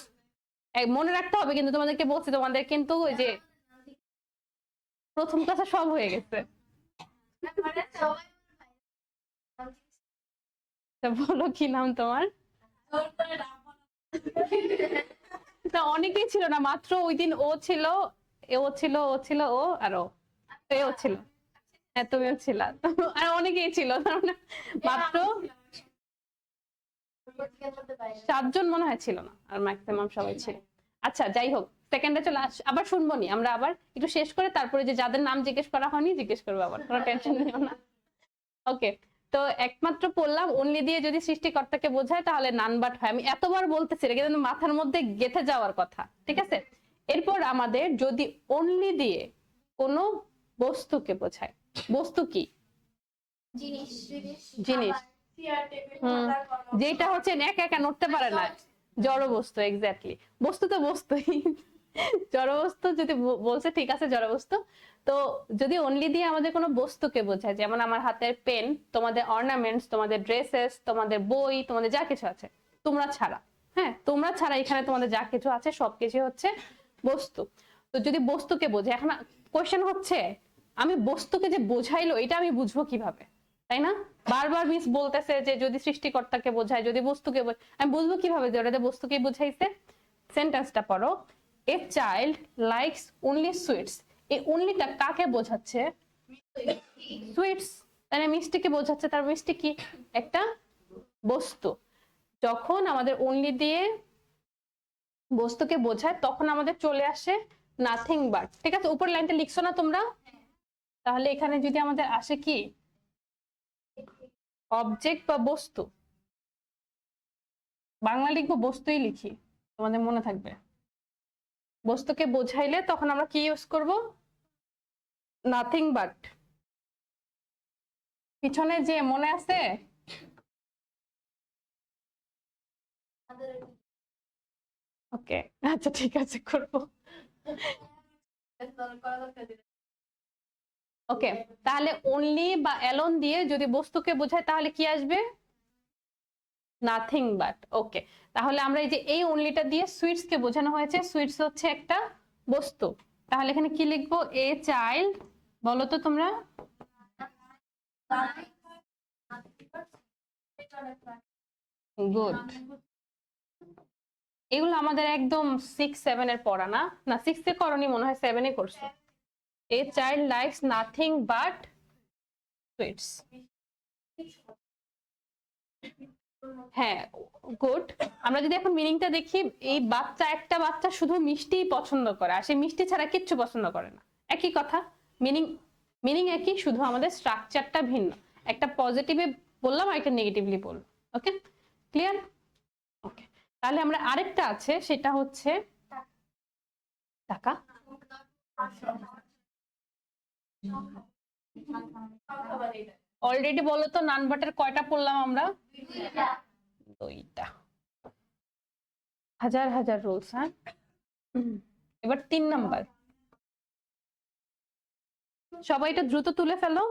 মনে রাখতে হবে, কিন্তু তোমাদেরকে বলছি, তোমাদের কিন্তু ওই যে প্রথম ক্লাসে সব হয়ে গেছে। তা বলো, কি নাম তোমার? তা অনেকেই ছিল না, মাত্র ওই দিন ও ছিল, ও আর ও, তো এও ছিল। হ্যাঁ, তুমিও ছিলা তো, আর অনেকেই ছিল, তার মানে মাত্র 7 জন মনে হয় ছিল না, আর ম্যাক্সিমাম সবাই ছিল। আচ্ছা যাই হোক, সেকেন্ডে চলে আবার শুনবো নি আমরা, আবার একটু শেষ করে তারপরে যে যাদের নাম জিজ্ঞেস করা হয়নি জিজ্ঞেস করবো, আবার কোনো টেনশন নিও না। ওকে, তো একমাত্র পড়লাম অনলি দিয়ে যদি সৃষ্টিকর্তাকে বোঝায় তাহলে নান বাট হয়। আমি এতবার বলতেছি, এটা কিন্তু মাথার মধ্যে গেঁথে যাওয়ার কথা, ঠিক আছে? এরপর আমাদের যদি অনলি দিয়ে কোনো বস্তুকে বোঝায়, বস্তু কি? জিনিস। জিনিস। যেটা হচ্ছে একা একা নড়তে পারে না, জড় বস্তু। এক্স্যাক্টলি, বস্তু তো বস্তুই। জড় বস্তু যদি বলছে, ঠিক আছে, জড় বস্তু। তো যদি অনলি দিয়ে আমাদের কোনো বস্তুকে বোঝায়, যেমন আমার হাতের পেন, তোমাদের অর্নামেন্টস, তোমাদের ড্রেসেস, তোমাদের বই, তোমাদের যা কিছু আছে, তোমরা ছাড়া, হ্যাঁ তোমরা ছাড়া এখানে তোমাদের যা কিছু আছে সবকিছু হচ্ছে বস্তু। তো যদি বস্তুকে বোঝে, এখন কোয়েশ্চেন হচ্ছে, আমি বস্তুকে যে বোঝাইলো এটা আমি বুঝবো কিভাবে, তাই না? বারবার মিস বলতেছে যে যদি সৃষ্টিকর্তাকে বোঝায়, যদি বস্তুকে আমি বুঝবো কিভাবে যে ওটা বস্তুকে বুঝাইছে? সেন্টেন্সটা পড়ো, a child likes only sweets. এই অনলিটা কাকে বোঝাচ্ছে? সুইটস, তাই না? মিষ্টিকে বোঝাচ্ছে। তার মিষ্টি কি? একটা বস্তু। যখন আমাদের অনলি দিয়ে বস্তুকে বোঝায় তখন আমাদের চলে আসে নাথিং বাট, ঠিক আছে? উপর লাইনটা লিখছো না তোমরা? তাহলে এখানে যদি আমাদের আসে কি, অবজেক্ট বা বস্তু, বাংলা লিখবো বস্তুই লিখি, তোমাদের মনে থাকবে। বস্তুকে বোঝাইলে তখন আমরা কি ইউজ করব? Nothing but. পিছনে যে মনে আছে? ওকে, আচ্ছা ঠিক আছে, করবো। ওকে, তাহলে অনলি বা অ্যালোন দিয়ে যদি বস্তুকে বোঝায় তাহলে কি আসবে? Nothing but. ওকে, তাহলে আমরা এই যে এই অনলিটা দিয়ে সুইটস কে বোঝানো হয়েছে, সুইটস হচ্ছে একটা বস্তু। তাহলে এখানে কি লিখবো? এ চাইল্ড, বলো তো তোমরা। গুড। এগুলো আমাদের একদম 6-7 এর পড়া না? না 6 এ করনি মনে হয়, 7 এ করছো। A child likes nothing but sweets. হ্যাঁ, গুড। আমরা যদি এখন মিনিংটা দেখি, এই বাচ্চা, একটা বাচ্চা শুধু মিষ্টিই পছন্দ করে, আর সে মিষ্টি ছাড়া কিচ্ছু পছন্দ করে না। একই কথা, মিনিং মিনিং একই, শুধু আমাদের স্ট্রাকচারটা ভিন্ন। একটা পজিটিভে বললাম আর একটা নেগেটিভলি বললাম। ওকে, ক্লিয়ার? ওকে, তাহলে আমরা আরেকটা আছে, সেটা হচ্ছে টাকা। অলরেডি বলো তো নানবাটের কয়টা পড়লাম আমরা? দুইটা। হাজার হাজার রুলস। হ্যাঁ, এবার 3 নাম্বার। সবাই এটা দ্রুত তুলে ফেলো।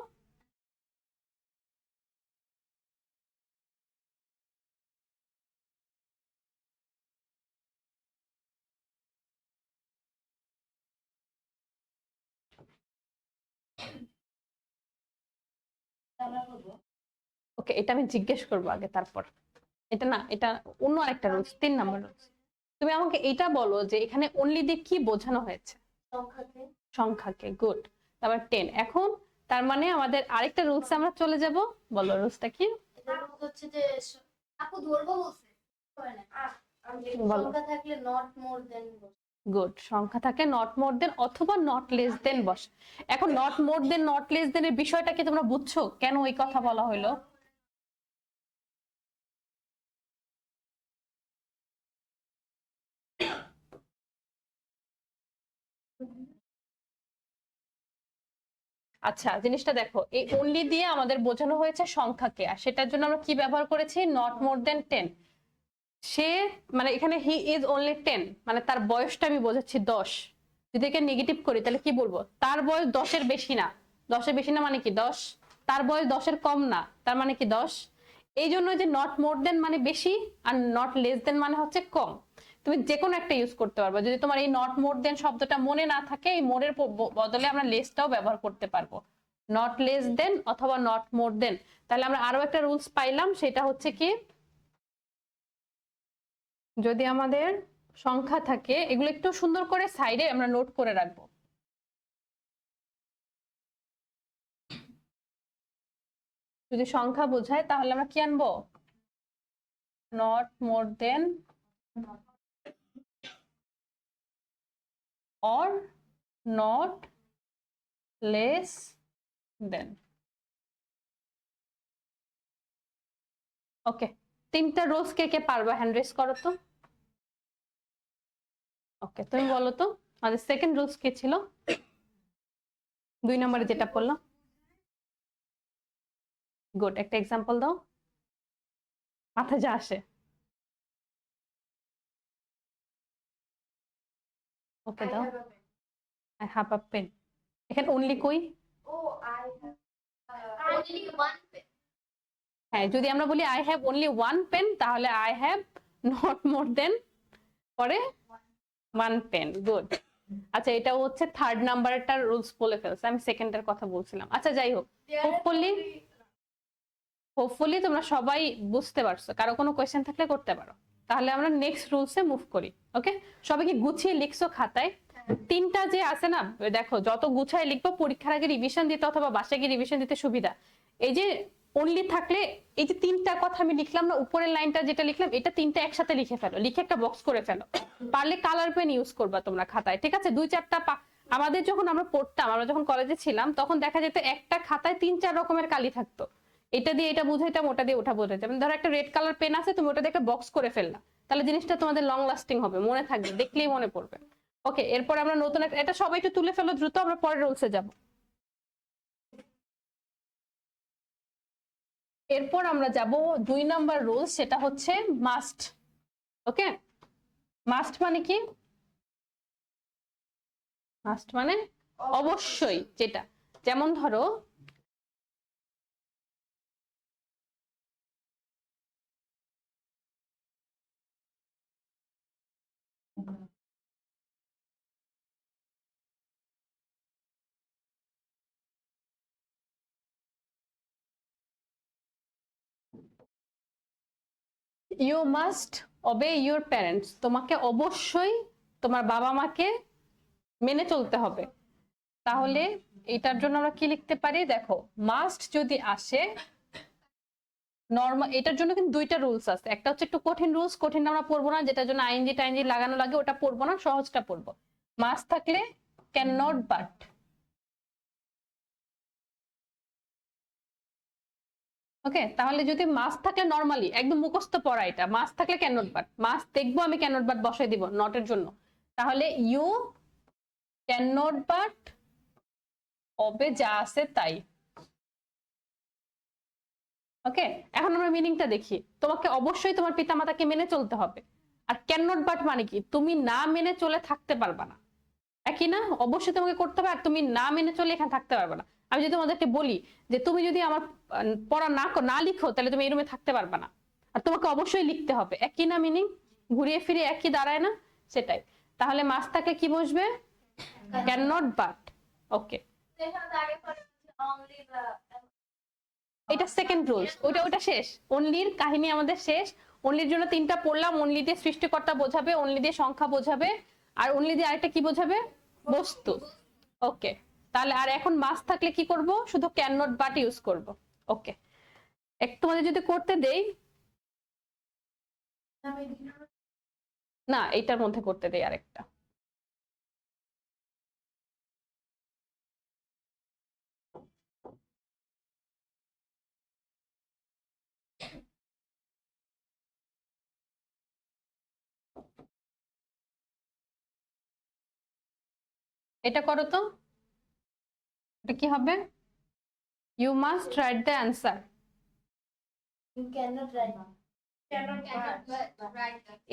ওকে, এটা আমি জিজ্ঞেস করবো আগে, তারপর এটা না, এটা অন্য আরেকটা রুলস, 3 নাম্বার রুলস। তুমি আমাকে এটা বলো যে এখানে অনলি দিয়ে কি বোঝানো হয়েছে? সংখ্যাকে। গুড। তারপর 10। এখন তার মানে আমাদের আরেকটা রুলস আমরা চলে যাব। বলো রুলসটা কি? এটা হচ্ছে যে আপু ধরবো বলছে বলো। সংখ্যা থাকলে নট মোর দেন। গুড। সংখ্যা থাকে নট মোর দেন অথবা নট লেস দেন বস। এখন not more than not less than এর বিষয়টা কি তোমরা বুঝছো, কেন ওই কথা বলা হলো? আচ্ছা, জিনিসটা দেখো, এই অনলি দিয়ে আমাদের বোঝানো হয়েছে সংখ্যাকে, আর সেটার জন্য আমরা কি ব্যবহার করেছি? নট মোর দেন 10। সে মানে এখানে হি ইজ অনলি 10, মানে তার বয়সটা আমি বোঝাচ্ছি 10। যদি একে নেগেটিভ করি তাহলে কি বলবো? তার বয়স 10-এর বেশি না। 10-এর বেশি না মানে কি 10। তার বয়স 10-এর কম না, তার মানে কি 10। এই জন্য যে নট মোর দেন মানে বেশি, আর নট লেস দেন মানে হচ্ছে কম। তুমি যে কোনো একটা ইউজ করতে পারবে। যদি তোমার এই নট মোর দেন শব্দটা মনে না থাকে, এই মোরের বদলে আমরা লেসটাও ব্যবহার করতে পারবো। নট লেস দেন অথবা নট মোর দেন। তাহলে আমরা আরো একটা রুলস পাইলাম, সেটা হচ্ছে কি, যদি আমাদের সংখ্যা থাকে, এগুলো একটু সুন্দর করে সাইডে আমরা নোট করে রাখবো। যদি সংখ্যা বোঝায় তাহলে আমরা কি আনবো? Not more than or not less than। Okay, 3টা রুলস কে কে পারবে হ্যান্ড রেজ করো তো। ওকে, তুমি বলো তো আমাদের সেকেন্ড রুলস কি ছিল? 2 নম্বরে যেটা পড়লাম। গুড, একটা এক্সাম্পল দাও, মাথায় যা আসে। ওকে দাও। I have a pen. এখানে অনলি কই? only one pen। হ্যাঁ, যদি আমরা বলি আই হ্যাভ অনলি 1 পেন, তাহলে I have not more than পরে 1 পেন। গুড। আচ্ছা, এটা হচ্ছে 3rd নাম্বারটা রুলস বলে ফেলছে, আমি সেকেন্ডের কথা বলছিলাম। আচ্ছা, যাই হোক, হোপফুলি তোমরা সবাই বুঝতে পারছো। কারো কোনো কোয়েশ্চেন থাকলে করতে পারো। তাহলে আমরা নেক্সট রুলসে মুভ করি। ওকে, সবাইকে গুছিয়ে লিখছো খাতায়? 3টা যে আছে না, দেখো যত গুছায় লিখবো পরীক্ষার আগে রিভিশন দিতে অথবা বাসায় গিয়ে রিভিশন দিতে সুবিধা। এই যে অনলি থাকলে এই যে 3টা কথা আমি লিখলাম না, উপরের লাইনটা যেটা লিখলাম, এটা 3টা একসাথে লিখে ফেলো, লিখে একটা বক্স করে ফেলো। পারলে কালার পেন ইউজ করবা তোমরা খাতায়, ঠিক আছে? 2-4টা আমাদের যখন আমরা পড়তাম, আমরা যখন কলেজে ছিলাম, তখন দেখা যেত একটা খাতায় 3-4 রকমের কালি থাকতো। এটা দিয়ে এটা বুঝাইতাম, ওটা দিয়ে ওটা বুঝাইতাম। ধরো একটা রেড কালার পেন আছে, তুমি ওটা দিয়ে একটা বক্স করে ফেললা, তাহলে জিনিসটা তোমাদের লং লাস্টিং হবে, মনে থাকবে, দেখলেই মনে পড়বে। ওকে, এরপর আমরা নতুন এটা সবাই একটু তুলে ফেলো দ্রুত, আমরা পরের রুলসে যাব। এরপর আমরা যাব 2 নাম্বার রুলস, সেটা হচ্ছে মাস্ট। ওকে, মাস্ট মানে কি? মাস্ট মানে অবশ্যই, যেটা, যেমন ধরো you must obey your parents. তোমাকে অবশ্যই তোমার বাবা মাকে মেনে চলতে হবে। তাহলে এটার জন্য আমরা কি লিখতে পারি? দেখো, মাস্ট যদি আসে নরমাল, এটার জন্য কিন্তু 2টা রুলস আছে। একটা হচ্ছে একটু কঠিন রুলস, কঠিনটা আমরা পড়বো না, যেটার জন্য আইএনজি টাইনজি লাগানো লাগে, ওটা পড়বো না, সহজটা পড়বো। মাস্ট থাকলে ক্যান নট বাট। ওকে, তাহলে যদি মাস্ট থাকলে নরমালি একদম মুখস্থ পড়া, এটা মাস্ট থাকলে ক্যান নট বাট, মাস্ট দেখবো আমি ক্যান নট বাট বসাই দিব নটের জন্য। তাহলে ইউ ক্যান নট বাট হবে যা আছে তাই। ওকে, এখন আমরা মিনিংটা দেখি। তোমাকে অবশ্যই তোমার পিতামাতাকে মেনে চলতে হবে। আর ক্যান নট বাট মানে কি, তুমি না মেনে চলে থাকতে পারবা না, একই না? অবশ্যই তোমাকে করতে হবে, আর তুমি না মেনে চলে এখানে থাকতে পারবে না। আমি যদি তোমাদেরকে বলি যে তুমি যদি আমার পড়া না লিখো তাহলে তুমি এই রুমে থাকতে পারবে না, আর তোমাকে অবশ্যই লিখতে হবে, একই না মিনিং? ঘুরিয়ে ফিরে একই দাঁড়ায় না? সেটাই। তাহলে মাস থাকলে কি বসবে? Can not but. ওকে, এটা সেকেন্ড রুলস, ওটা শেষ। অনলির কাহিনী আমাদের শেষ। অনলির জন্য 3টা পড়লাম। অনলি দিয়ে সৃষ্টিকর্তা বোঝাবে, অনলি দিয়ে সংখ্যা বোঝাবে, আর অনলি দিয়ে আরেকটা কি বোঝাবে? বস্তু। ওকে, তাহলে আর এখন মাস থাকলে কি করব? শুধু ক্যান নট বাট ইউজ করব। ওকে, একটু তোমাদের যদি করতে দেই, না এইটার মধ্যে করতে দেই আরেকটা। এটা করো তো, এটা কি হবে? You must write the answer.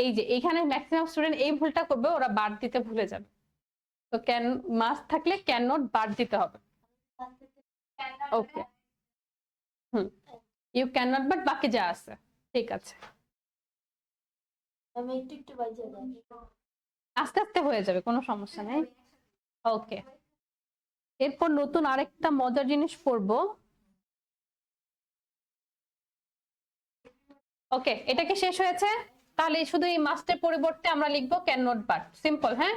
এই যে এখানে ম্যাক্সিমাম স্টুডেন্ট এই ভুলটা করবে, ওরা বাদ দিতে ভুলে যাবে। তো ক্যান মাস্ট থাকলে ক্যান নট বাদ দিতে হবে। ওকে, হুম, ইউ ক্যান নট বাট বাকি যা আছে ঠিক আছে। আমি একটু বাজে যাই। আস্তে আস্তে হয়ে যাবে, কোনো সমস্যা নেই। ওকে, এরপর নতুন আরেকটা মজার জিনিস পড়বো। ওকে, এটা কি শেষ হয়েছে? তাহলে শুধু এই মাস্টের পরিবর্তে আমরা লিখবো ক্যান নট বাট, সিম্পল। হ্যাঁ,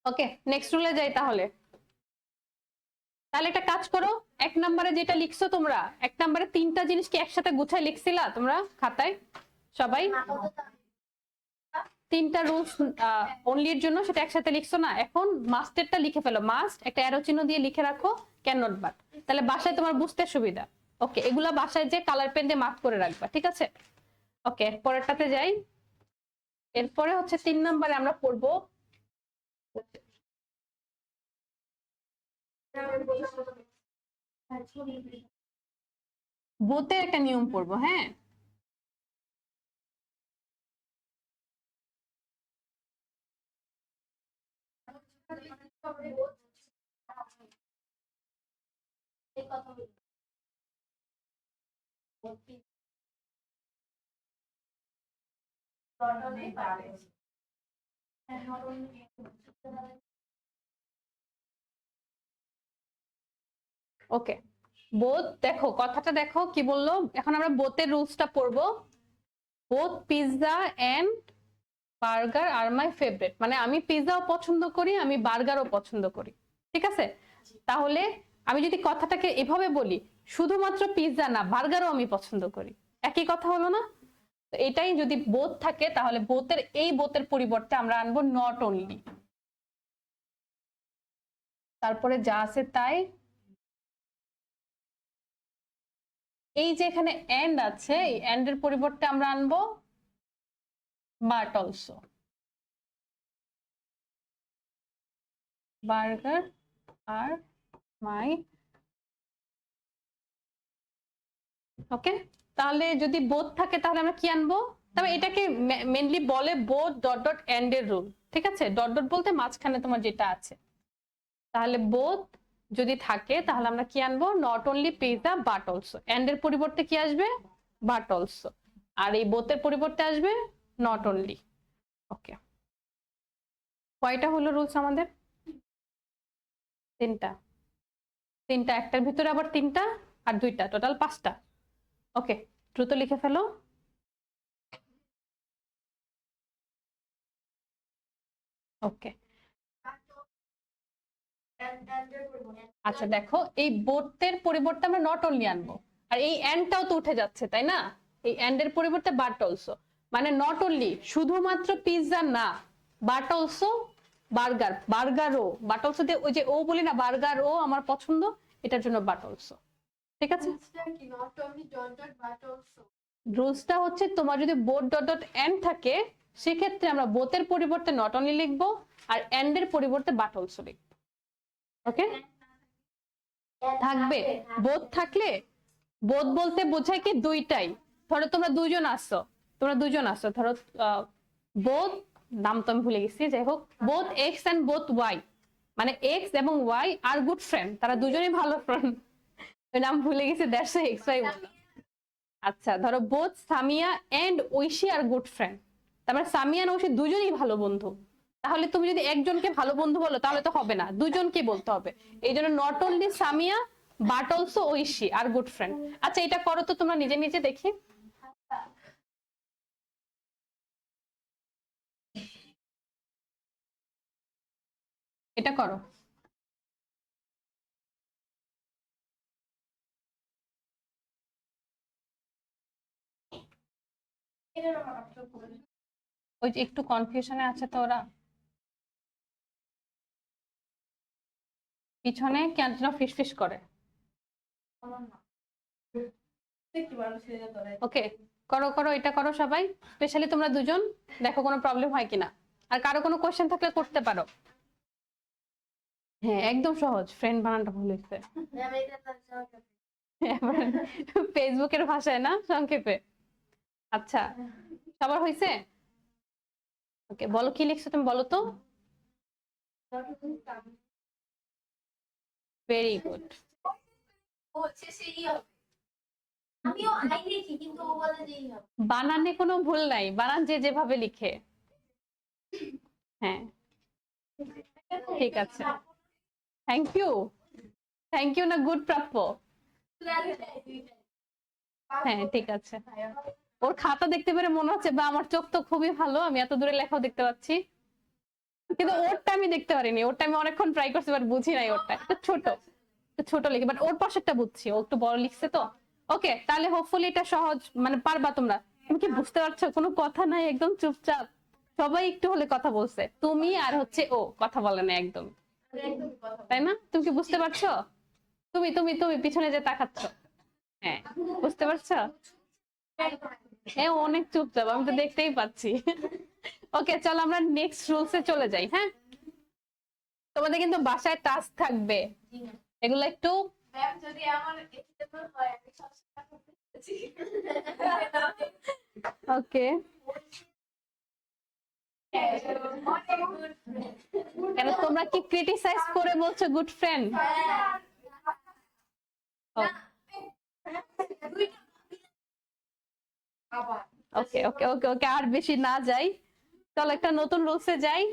ওকে, নেক্সট রুলে যাই তাহলে। তাহলে একটা কাজ করো, 1 নম্বরে যেটা লিখছো তোমরা, 1 নম্বরে 3টা জিনিস কি একসাথে গুছায় লিখছিলা তোমরা খাতায় সবাই? 3টা রুলস অনলির জন্য, সেটা একসাথে লিখছো না? এখন মাস্টেরটা লিখে ফেলো। মাস্ট একটা অ্যারো চিহ্ন দিয়ে লিখে রাখো ক্যান নট বাট, তাহলে বাসায় তোমার বুঝতে সুবিধা। ওকে, এগুলা বাসায় যে কালার পেন দিয়ে মার্ক করে রাখবা, ঠিক আছে? ওকে, পরেরটাতে যাই। এরপরে হচ্ছে 3 নম্বরে আমরা পড়বো বোতের একটা নিয়ম পড়বো। হ্যাঁ, ওকে, বোথ দেখো, কথাটা দেখো কি বললো। এখন আমরা বোথের রুলসটা পড়বো। Both pizza and burger are my favourite, মানে আমি পিৎজাও পছন্দ করি, আমি বার্গারও পছন্দ করি, ঠিক আছে? তাহলে আমি যদি কথাটাকে এভাবে বলি, শুধুমাত্র পিৎজা না, বার্গারও আমি পছন্দ করি, একই কথা হলো না? তো এটাই যদি বোথ থাকে, তাহলে বোথের পরিবর্তে আমরা আনবো নট অনলি। তারপরে যা আছে তাই। এই যে এখানে এন্ড আছে, এই এন্ড এর পরিবর্তে আমরা আনবো বাট অলসো। বার্গার আর মাই। ওকে, তাহলে যদি বোথ থাকে তাহলে আমরা কি আনবো? তবে এটাকে মেইনলি বলে বোথ ডট ডট এন্ড এর রুল, ঠিক আছে? ডট ডট বলতে মাঝখানে তোমার যেটা আছে। তাহলে বোথ যদি থাকে তাহলে আমরা কি আনবো? Not only pizza but also. And এর পরিবর্তে কি আসবে? But also. আর এই বোথের পরিবর্তে আসবে নট অনলি। ওকে, কয়টা হলো রুলস আমাদের? 3টা। একটার ভিতরে আবার 3টা আর 2টা, টোটাল 5টা। ওকে, দ্রুত লিখে ফেলো। ওকে, আচ্ছা দেখো, এই বোথের পরিবর্তে আমরা নট অনলি আনবো, আর এই এন্ডটাও তো উঠে যাচ্ছে, তাই না? এই এন্ড এর পরিবর্তে বাট অলসো, মানে নট অনলি শুধুমাত্র পিৎজা না, বাট অলসো বার্গার, বার্গারও। বাট অলসো দিয়ে ওই যে ও বলি না, বার্গারও আমার পছন্দ, এটার জন্য বাট অলসো, ঠিক আছে? রুলসটা হচ্ছে তোমার যদি বোথ ডট ডট এন্ড থাকে সেক্ষেত্রে আমরা বোথের পরিবর্তে নট অনলি লিখবো, আর এন্ড এর পরিবর্তে বাট অলসো লিখবো। ওকে, থাকবে। বোথ থাকলে, বোথ বলতে বোঝায় কি দুইটাই। ধরো তোমরা দুজন আসছো, ধরো বোথ, নাম তো আমি ভুলে গেছি, যাই হোক, both X and both Y, মানে এক্স এবং ওয়াই আর গুড ফ্রেন্ড, তারা দুজনেই ভালো ফ্রেন্ড। নাম ভুলে গেছি, দ্যাটস এক্স ওয়াই বললাম। আচ্ছা, ধরো both Samia and Oishi are good friend, তারপরে সামিয়া আর ঐশী দুজনেই ভালো বন্ধু। তাহলে তুমি যদি একজনকে ভালো বন্ধু বলো তাহলে তো হবে না, দুজনকে বলতে হবে। এই জন্য not only Samia but also Oishi are good friend. আচ্ছা, এটা করো তো তোমরা নিজে নিজে দেখি। এটা করো। ওই যে একটু কনফিউশনে আছে তো ওরা, পিছনে কেন যেন ফিসফিস করে। ওকে, করো করো, এটা করো সবাই, স্পেশালি তোমরা দুজন, দেখো কোনো প্রবলেম হয় কিনা। আর কারো কোনো কোশ্চেন থাকলে করতে পারো। হ্যাঁ, একদম সহজ, ফ্রেন্ড বানানটা ভুল হয়েছে। ফেসবুকের ভাষায় না, সংক্ষেপে। আচ্ছা, সবার হয়েছে? ওকে, বলো কি লিখছো তুমি, বলো তো। Very good. বানানে কোনো ভুল নাই, বানান যে যেভাবে লিখে। হ্যাঁ, ঠিক আছে। থ্যাংক ইউ না, গুড প্রাপ্য। হ্যাঁ, ঠিক আছে। ওর খাতা দেখতে পেরে মনে হচ্ছে, বা আমার চোখ তো খুবই ভালো, আমি এত দূরে লেখাও দেখতে পাচ্ছি, কিন্তু ওরটা আমি দেখতে পারিনি। ওরটা আমি অনেকক্ষণ ট্রাই করছি, বাট বুঝি নাই। ওরটা একটু ছোট লিখে, বাট ওর পাশেরটা বুঝছি, ও একটু বড় লিখছে তো। ওকে, তাহলে হোপফুলি এটা সহজ, মানে পারবা তোমরা। তুমি কি বুঝতে পারছো? কোনো কথা নাই, একদম চুপচাপ। সবাই একটু হলে কথা বলছে, তুমি আর হচ্ছে ও কথা বলে না একদম, তাই না? তুমি কি বুঝতে পারছো? তুমি তুমি তুমি পিছনে যে তাকাচ্ছ, হ্যাঁ, বুঝতে পারছো? হ্যাঁ, অনেক চুপচাপ, আমি তো দেখতেই পাচ্ছি। ওকে, চলো আমরা নেক্সট রুলসে চলে যাই। হ্যাঁ, তোমাদের কিন্তু বাসায় টাস্ক থাকবে, এগুলো একটু যদি আমার হয় আমি সবসময় করতেছি। ওকে। কেন তোমরা কি ক্রিটিসাইজ করে বলছো গুড ফ্রেন্ড? ওকে ওকে ওকে ওকে, আর বেশি না যাই, চলো একটা নতুন রুলসে যাই।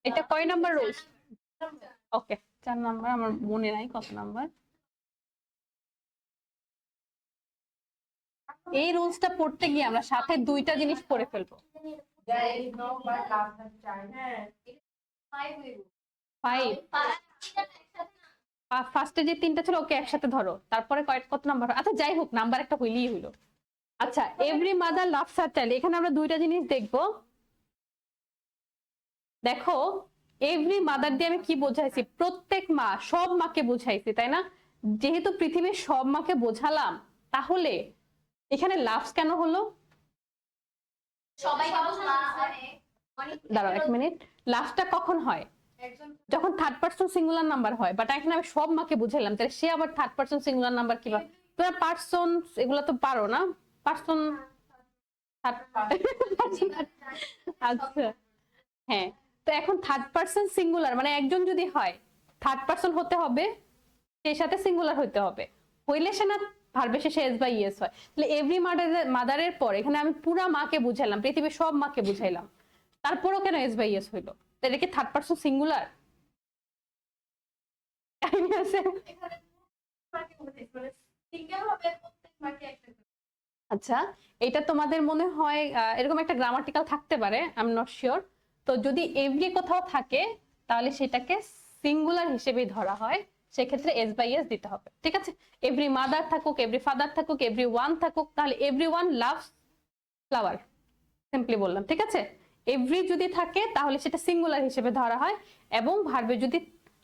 এটা কয় নাম্বার রুলস? ওকে, 4 নাম্বার, আমার মনে নাই কত নাম্বার। এই রুলসটা পড়তে গিয়ে আমরা সাথে দুইটা জিনিস পড়ে ফেলবো। ফার্স্টে যে 3টা ছিল ওকে একসাথে ধরো, তারপরে কত নাম্বার? আচ্ছা যাই হোক, নাম্বার একটা হইলেই হইলো। আচ্ছা, every mother loves her child, এখানে আমরা দুইটা জিনিস দেখবো। দেখো, এভরি মাদার দিয়ে আমি কি বোঝাইছি? প্রত্যেক মা, সব মাকে বোঝাইছি, তাই না? যেহেতু পৃথিবীর সব মাকে বোঝালাম, তাহলে এখানে লাভস কেন হলো? দাঁড়াও 1 মিনিট, লাভসটা কখন হয়? যখন থার্ড পারসন সিঙ্গুলার নাম্বার হয়। বাট এখানে আমি সব মাকে বুঝাইলাম, তাহলে সে আবার থার্ড পারসন সিঙ্গুলার নাম্বার কিভাবে? তোমরা পারসন এগুলো তো পারো না, পারসন। আচ্ছা, হ্যাঁ, তো এখন থার্ড পারসন সিঙ্গুলার মানে একজন যদি হয়, থার্ড পারসন হতে হবে, সেই সাথে সিঙ্গুলার হতে হবে, হইলে সে না ভার্বে শেষে এস বা ইএস হয়। তাহলে এভরি মাদারের পর এখানে আমি পুরা মাকে বুঝাইলাম, পৃথিবীর সব মাকে বুঝাইলাম, তারপরও কেন এস বা ইএস হইলো? এটা কি থার্ড পারসন সিঙ্গুলার? আচ্ছা, এটা তোমাদের মনে হয় এরকম একটা গ্রামাটিক্যাল থাকতে পারে, আই এম নট শিওর। তো যদি এভরি কোথাও থাকে তাহলে সেটাকে সিঙ্গুলার হিসেবেই ধরা হয়, সেক্ষেত্রে এস বাই এস দিতে হবে। ঠিক আছে, এভরি মাদার থাকুক, এভরি ফাদার থাকুক, এভরি ওয়ান থাকুক, তাহলে every one loves flower, simply বললাম। ঠিক আছে, এভরি যদি থাকে তাহলে সেটা সিঙ্গুলার হিসেবে ধরা হয়, এবং ভার্বে যদি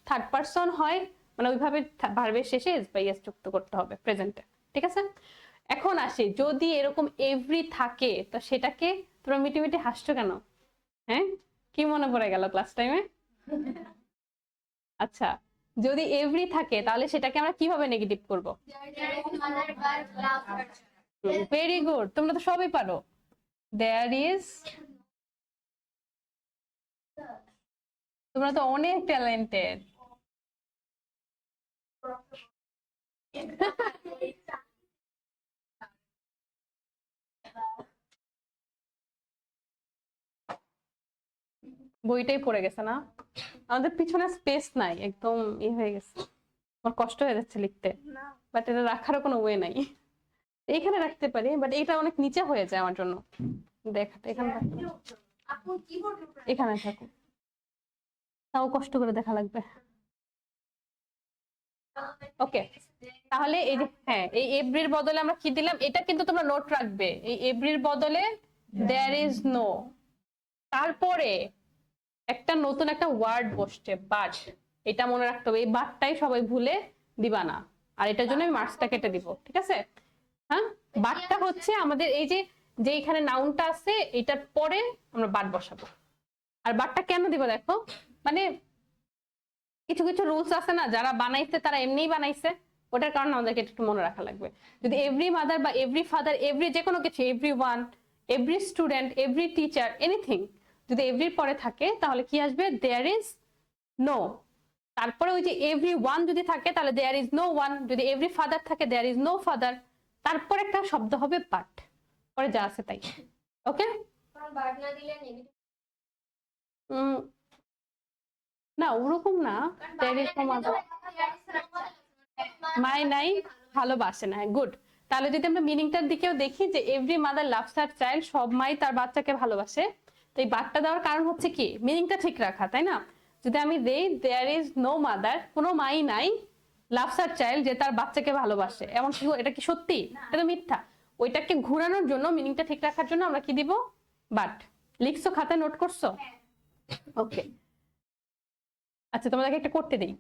থার্ড পারসন হয় মানে ওইভাবে ভার্বের শেষে এস বা ইএস যুক্ত করতে হবে প্রেজেন্টে। ঠিক আছে, এখন আসি যদি এরকম এভরি থাকে তো সেটাকে, তোমরা মিটি মিটি হাসছো কেন? হ্যাঁ, কি মনে পড়ে গেল ক্লাস টাইমে? আচ্ছা, যদি এভরি থাকে তাহলে সেটাকে আমরা কিভাবে নেগেটিভ করব? ভেরি গুড, তোমরা তো সবই পারো। দেয়ার ইজ, তোমরা তো অনেক ট্যালেন্টেড। বইটাই পড়ে গেছে না, আমাদের পিছনে স্পেস নাই, একদম হয়ে গেছে, আমার কষ্ট হয়ে যাচ্ছে লিখতে, বাট এটা রাখারও কোনো ওয়ে নাই। এখানে রাখতে পারি বাট এটা অনেক নিচে হয়ে যায় আমার জন্য, দেখাটা এখানে এখানে থাকুক, তাও কষ্ট করে দেখা লাগবে। ওকে, তাহলে এই যে হ্যাঁ, এই এভরির বদলে আমরা কি দিলাম, এটা কিন্তু তোমরা নোট রাখবে, এই এভরির বদলে দেয়ার ইজ নো, তারপরে একটা নতুন একটা ওয়ার্ড বসছে বাট, এটা মনে রাখতে হবে, এই বাটটাই সবাই ভুলে দিবা না, আর এটার জন্য আমি মার্কসটা কেটে দিব। ঠিক আছে, হ্যাঁ, বাটটা হচ্ছে আমাদের এই যে যে এখানে নাউনটা আছে এটার পরে আমরা বাট বসাবো। আর বাটটা কেন দিব দেখো, মানে কিছু কিছু রুলস আছে না, যারা বানাইছে তারা এমনিই বানাইছে, ওটার কারণে আমাদেরকে একটু মনে রাখা লাগবে। যদি এভরি মাদার বা এভরি ফাদার, এভরি যে কোনো কিছু, every one, every student, every teacher, anything যদি এভরির পরে থাকে তাহলে কি আসবে, দেয়ার ইজ নো। তারপরে ওই যে এভরি ওয়ান যদি থাকে তাহলে দেয়ার ইজ নো ওয়ান, যদি এভরি ফাদার থাকে দেয়ার ইজ নো ফাদার, তারপর একটা শব্দ হবে বাট, পরে যা আছে তাই। ওকে, না ওরকম না, দেয়ার ইজ নো মাদার, মাই নাই, ভালোবাসে না, গুড। তাহলে যদি আমরা মিনিংটার দিকেও দেখি যে every mother loves her child, সব মাই তার বাচ্চাকে ভালোবাসে, তো এই বাটটা দেওয়ার কারণ হচ্ছে কি, মিনিংটা ঠিক রাখা, তাই না? যদি আমি দেই দেয়ার ইজ নো মাদার, কোনো মাই নাই, লাভস হার চাইল্ড, যে তার বাচ্চাকে ভালোবাসে, এমন কি এটা কি সত্যি? এটা তো মিথ্যা। ওইটাকে ঘোরানোর জন্য, মিনিংটা ঠিক রাখার জন্য আমরা কি দিব, বাট। লিখছো, খাতায় নোট করছো? ওকে, আচ্ছা তোমাদেরকে একটা করতে দিই।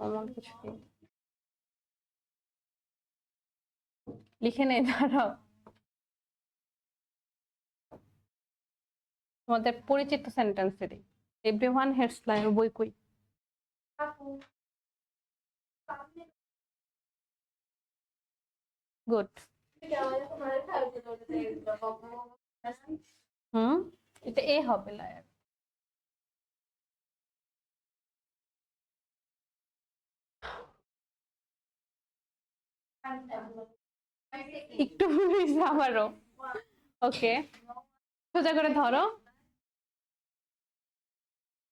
আমার কিছু নেই, লিখে নেই, দাঁড়াও। তোমাদের পরিচিত সেন্টেন্স দিই, এভরিওয়ান হেটস লায়ন, বই কই? গুড। হুম, এটা এ হবে লায়ার। একটু আবারও, ওকে, সোজা করে ধরো,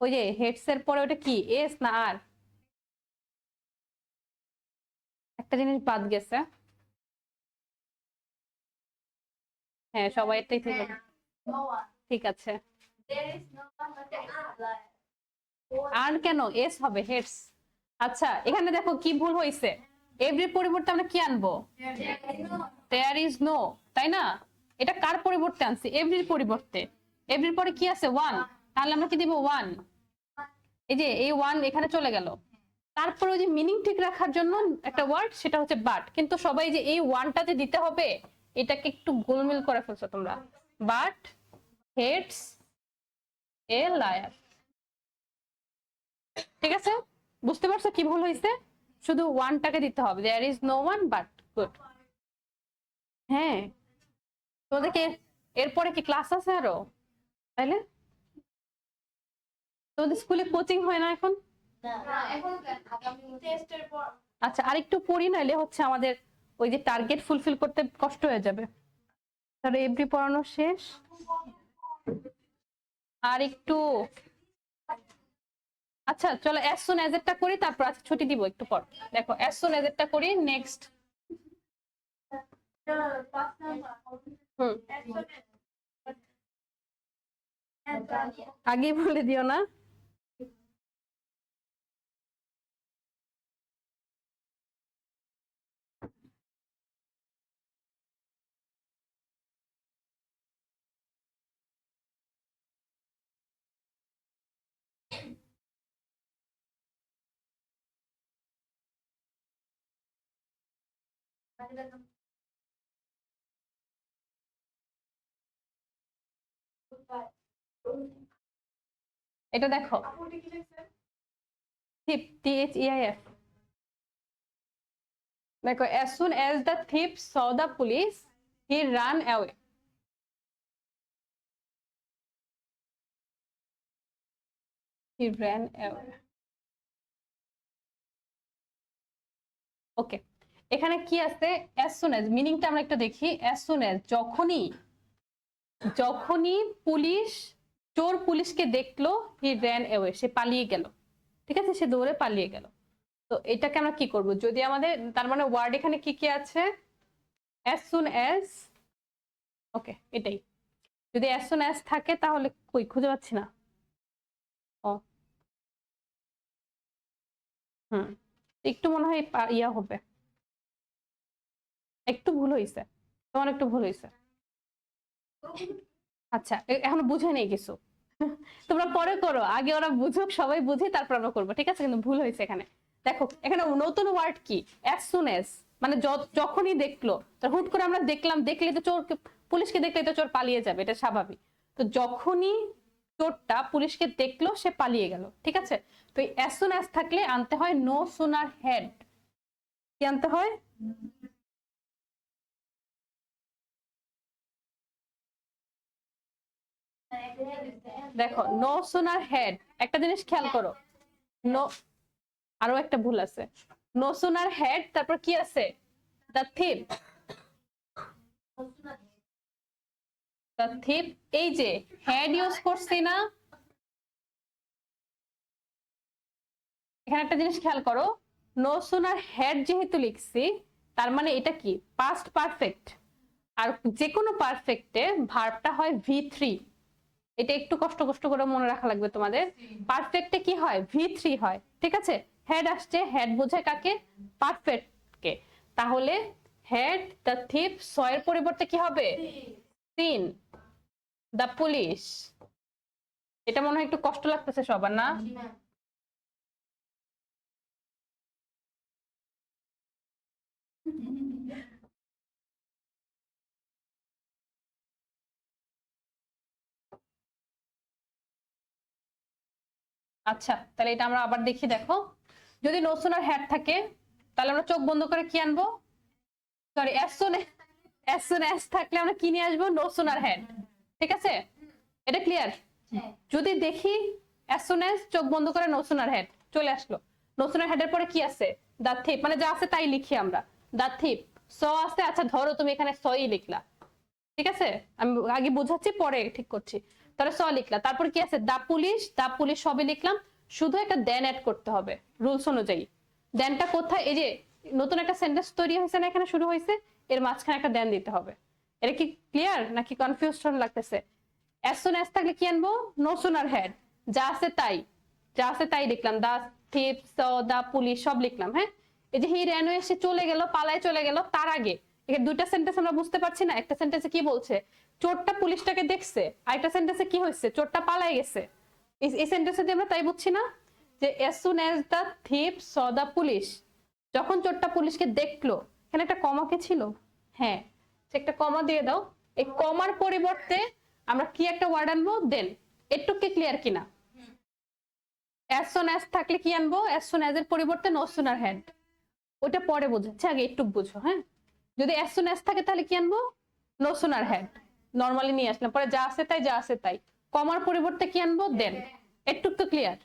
ওই যে হেডস এর পরে ওটা কি, এস না আর? একটা জিনিস বাদ গেছে, হ্যাঁ সবাই এটাই ঠিক আছে, ঠিক আছে। আর কেন এস হবে, হেডস। আচ্ছা এখানে দেখো কি ভুল হয়েছে, এভরি পরিবর্তে আমরা কি আনবো, দেয়ার ইজ নো, তাই না? এটা কার পরিবর্তে আনছি, এভরির পরিবর্তে, এভরির পরে কি আছে, ওয়ান, তাহলে আমরা কি দিব, ওয়ান, এই যে এই ওয়ান এখানে চলে গেল। তারপরে ওই যে মিনিং ঠিক রাখার জন্য একটা ওয়ার্ড, সেটা হচ্ছে বাট, কিন্তু সবাই যে এই ওয়ানটাতে দিতে হবে এটাকে একটু গোলমেল করে ফেলছো তোমরা, বাট হেটস এ লায়ার। ঠিক আছে, বুঝতে পারছো কি ভুল হয়েছে, শুধু ওয়ানটাকে দিতে হবে, there is no one but, good. হ্যাঁ, তোমাদেরকে এরপরে কি ক্লাস আছে আরো? তাইলে তোমাদের স্কুলে কোচিং হয় না এখন? না এখন আগামী টেস্টের পর আচ্ছা আরেকটু পড়ি, নাইলে হচ্ছে আমাদের ওই যে টার্গেট ফুলফিল করতে কষ্ট হয়ে যাবে। তাহলে এভরি পড়ানো শেষ, আর একটু। আচ্ছা চলো অ্যাজ সুন অ্যাজ এরটা করি, তারপর আজকে ছুটি দিব একটু পর। দেখো অ্যাজ সুন অ্যাজ এরটা করি নেক্সট। আগেই বলে দিও না। এটা দেখো thief, THEIF। দেখো as soon as the thief saw the police he ran away। he ran away। ওকে, এখানে কি আছে as soon as মিনিংটা আমরা একটু দেখি। as soon as যখনই যখনই পুলিশ চোর পুলিশকে দেখলো হি ran away সে পালিয়ে গেল, ঠিক আছে, সে দৌড়ে পালিয়ে গেল। তো এটাকে আমরা কি করব, যদি আমাদের তার মানে ওয়ার্ড এখানে কি কি আছে as soon as, ওকে এটাই। যদি as soon as থাকে তাহলে কই খুঁজে পাচ্ছি না। ও হুম, একটু মনে হয় ইয়া হবে, একটু ভুল হয়েছে, তোমার একটু ভুল হয়েছে। আচ্ছা এখনো বুঝে নেই কিছু, তোমরা পরে করো, আগে ওরা বুঝুক, সবাই বুঝি, তারপর আমরা করবো, ঠিক আছে। কিন্তু ভুল হয়েছে এখানে। দেখো এখানে নতুন ওয়ার্ড কি as soon as, মানে যখনই দেখলো, তো হুট করে আমরা দেখলাম, দেখলে তো চোর, পুলিশকে দেখলে তো চোর পালিয়ে যাবে, এটা স্বাভাবিক। তো যখনই চোরটা পুলিশকে দেখলো সে পালিয়ে গেল, ঠিক আছে। তো as soon as থাকলে আনতে হয় no sooner had। কি আনতে হয়? দেখো নো সোনার হেড, একটা জিনিস খেয়াল করো, নো, আরো একটা ভুল আছে, নো সোনার হেড তারপর কি আছে দ্য থিপ, দ্য থিপ, এই যে হেড ইউজ করছি না, এখানে একটা জিনিস খেয়াল করো, নো সোনার হেড যেহেতু লিখছি তার মানে এটা কি পাস্ট পারফেক্ট, আর যে কোনো পারফেক্টে ভার্বটা হয় V3। এটা একটু কষ্ট কষ্ট করে মনে রাখা লাগবে তোমাদের। পারফেক্টে কি হয় V3 হয়, ঠিক আছে। হেড আসছে, হেড বোঝায় কাকে, পারফেক্ট কে। তাহলে হেড দ্য থিপ স এর পরিবর্তে কি হবে সিন দ্য পুলিশ। এটা মনে হয় একটু কষ্ট লাগতেছে সবার, না? আচ্ছা তাহলে এটা আমরা আবার দেখি। দেখো যদি নো সোনার হেড থাকে তাহলে আমরা চোখ বন্ধ করে কি আনবো, সরি as soon as থাকলে আমরা কি নিয়ে আসবো, নো সোনার হেড, ঠিক আছে। এটা ক্লিয়ার? যদি দেখি as soon as চোখ বন্ধ করে নো সোনার হেড চলে আসলো, নো সোনার হেডের পরে কি আছে দা থিপ, মানে যা আছে তাই লিখি আমরা, দা থিপ স আছে, আচ্ছা ধরো তুমি এখানে সই লিখলা, ঠিক আছে, আমি আগে বুঝাচ্ছি পরে ঠিক করছি। তাহলে স লিখলা, তারপর কি আছে দা পুলিশ সবই লিখলাম, শুধু একটা দেন অ্যাড করতে হবে রুলস অনুযায়ী। দেনটা কোথায়, এই যে নতুন একটা সেন্টেন্স তৈরি হয়েছে না, এখানে শুরু হয়েছে, এর মাঝখানে একটা দেন দিতে হবে। এটা কি ক্লিয়ার নাকি কনফিউশন লাগতেছে? as soon as থাকলে কি আনবো, নো সোনার হেড, যা আছে তাই, যা আছে তাই লিখলাম, দা থিপ স দা পুলিশ সব লিখলাম। হ্যাঁ, এই যে হি র্যান অ্যাওয়ে সে চলে গেল, পালায় চলে গেল, তার আগে এখানে দুইটা সেন্টেন্স আমরা বুঝতে পারছি না। একটা সেন্টেন্সে কি বলছে, চোরটা পুলিশটাকে দেখছে, আরেকটা সেন্টেন্সে কি হয়েছে, চোরটা পালায় গেছে। এই সেন্টেন্সে দিয়ে আমরা তাই বুঝছি না যে as soon as the thief saw the police, যখন চোরটা পুলিশকে দেখলো, এখানে একটা কমা কে ছিল, হ্যাঁ সে একটা কমা দিয়ে দাও। এই কমার পরিবর্তে আমরা কি একটা ওয়ার্ড আনবো দেন। একটু কি ক্লিয়ার কিনা? as soon as থাকলে কি আনবো, as soon as এর পরিবর্তে no sooner had, ওটা পরে বোঝাচ্ছে, আগে একটু বুঝো। হ্যাঁ, যদি as soon as থাকে তাহলে কি আনবো, no sooner had, নরমালি নিয়ে আসলাম, পরে যা আছে তাই, যা আছে তাই, কমার পরিবর্তে কি আনবো দেন। একটু তো ক্লিয়ার?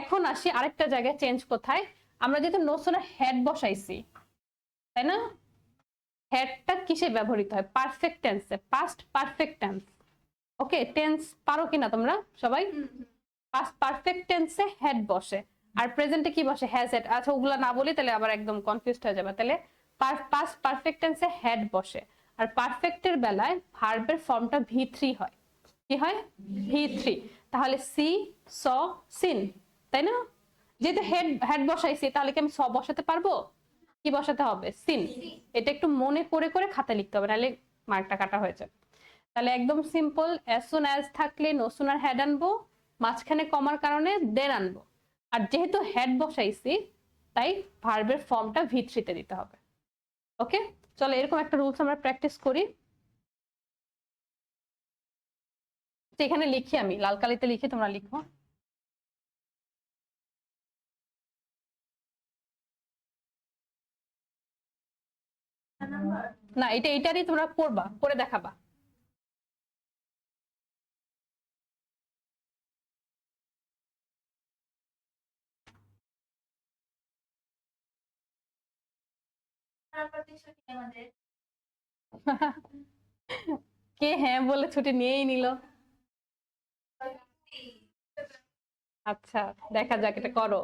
এখন আসি আরেকটা জায়গায় চেঞ্জ কোথায়, আমরা যেহেতু নোসনের হেড বসাইছি তাই না, হেডটা কিসে ব্যবহৃত হয়, পারফেক্ট টেন্সে, পাস্ট পারফেক্ট টেন্স। ওকে, টেন্স পারো কিনা তোমরা সবাই, পাস্ট পারফেক্ট টেন্সে হেড বসে আর প্রেজেন্টে কি বসে, হ্যাজ হেড। আচ্ছা ওগুলা না বলি তাহলে আবার একদম কনফিউজড হয়ে যাবে। তাহলে পাস্ট পারফেক্ট টেন্সে হেড বসে, আর পারফেক্টের বেলায় ভার্বের ফর্মটা ভি3 হয়। কি হয়, ভি3। তাহলে সি, স, সিন, তাই না? যেহেতু হেড হেড বসাইছি তাহলে কি আমি স বসাতে পারবো, কি বসাতে হবে, সিন। এটা একটু মনে করে করে খাতায় লিখতে হবে, নাহলে মার্কটা কাটা হয়ে যাবে। তাহলে একদম সিম্পল, অ্যাজ সুন অ্যাজ থাকলে নো সুনার হেড আনবো, মাঝখানে কমার কারণে দেন আনবো। আর যেহেতু হেড বসাইছি তাই ভার্বের ফর্মটা ভি3 তে দিতে হবে। ওকে, চলো এরকম একটা রুলস আমরা প্র্যাকটিস করি। তো এখানে লিখি, আমি লাল কালিতে লিখি, তোমরা লিখো। না, এটারই তোমরা করবা, করে দেখাবা। কে হ্যাঁ বলে ছুটি নিয়েই নিল। আচ্ছা, দেখা যাক, এটা করো।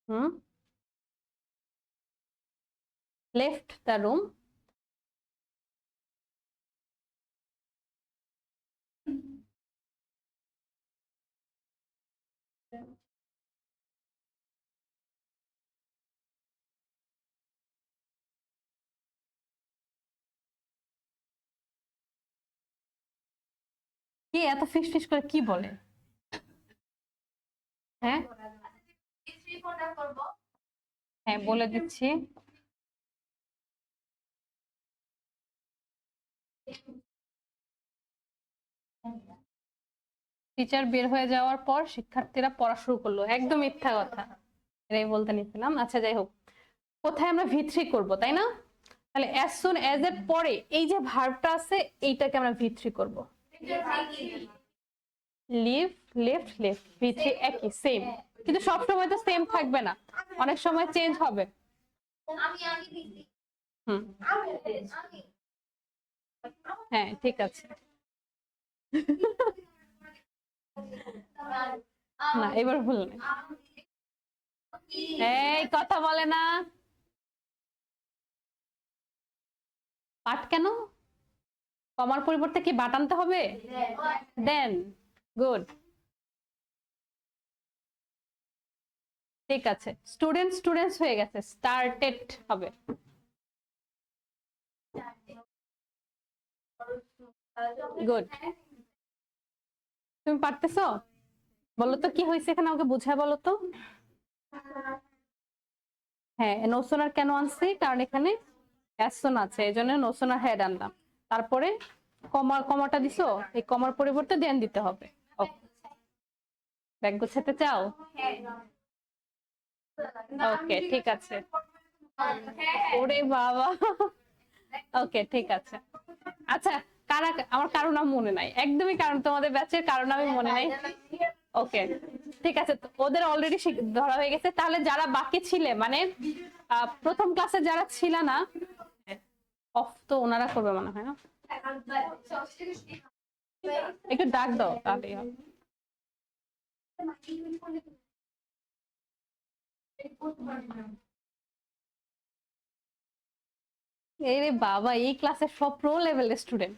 হুম, লেফট দ্য রুম। কি এত ফিস ফিস করে কি বলে? হ্যাঁ হ্যাঁ, বলে দিচ্ছি। টিচার বের হয়ে যাওয়ার পর শিক্ষার্থীরা পড়া শুরু করলো, একদম মিথ্যা কথা, এটাই বলতে নিছিলাম। আচ্ছা যাই হোক, কোথায় আমরা ভি3 করব তাই না? তাহলে অ্যাজ সুন অ্যাজ এর পরে এই যে ভার্বটা আছে এইটাকে আমরা ভি3 করব। লিভ, লেফট, লেফট, ভি3 একই সেম, কিন্তু সব সময় তো সেম থাকবে না, অনেক সময় চেঞ্জ হবে। হুম, হ্যাঁ ঠিক আছে। না এবার ভুল নেই, এই কথা বলে না। পাট কেন, কমার পরিবর্তে কি বাট আনতে হবে, দেন। গুড, ঠিক আছে। স্টুডেন্ট স্টুডেন্টস হয়ে গেছে, স্টার্টেড হবে। গুড, তুমি পারতেছো? বলো তো কি হয়েছে এখানে, আমাকে বুঝায় বলো তো। হ্যাঁ, নোসোনার কেন আনছি, কারণ এখানে অ্যাসন আছে, এই জন্য নোসোনার হেড আনলাম। তারপরে কমাটা দিছো, এই কমার পরিবর্তে দেন দিতে হবে। ব্যাগ গোছাতে চাও? ওকে ঠিক আছে। ওরে বাবা, ওকে ঠিক আছে। আচ্ছা, কারা, আমার কারো নাম মনে নাই একদমই, কারণ তোমাদের ব্যাচের কারো নামই মনে নাই। ওকে ঠিক আছে, ওদের অলরেডি ধরা হয়ে গেছে। তাহলে যারা বাকি ছিলে, মানে প্রথম ক্লাসে যারা ছিল না, অফ তো ওনারা করবে মনে হয় না, একটু ডাক দাও তাহলেই হবে। এই রে বাবা, এই ক্লাসের সব প্রো লেভেলের স্টুডেন্ট।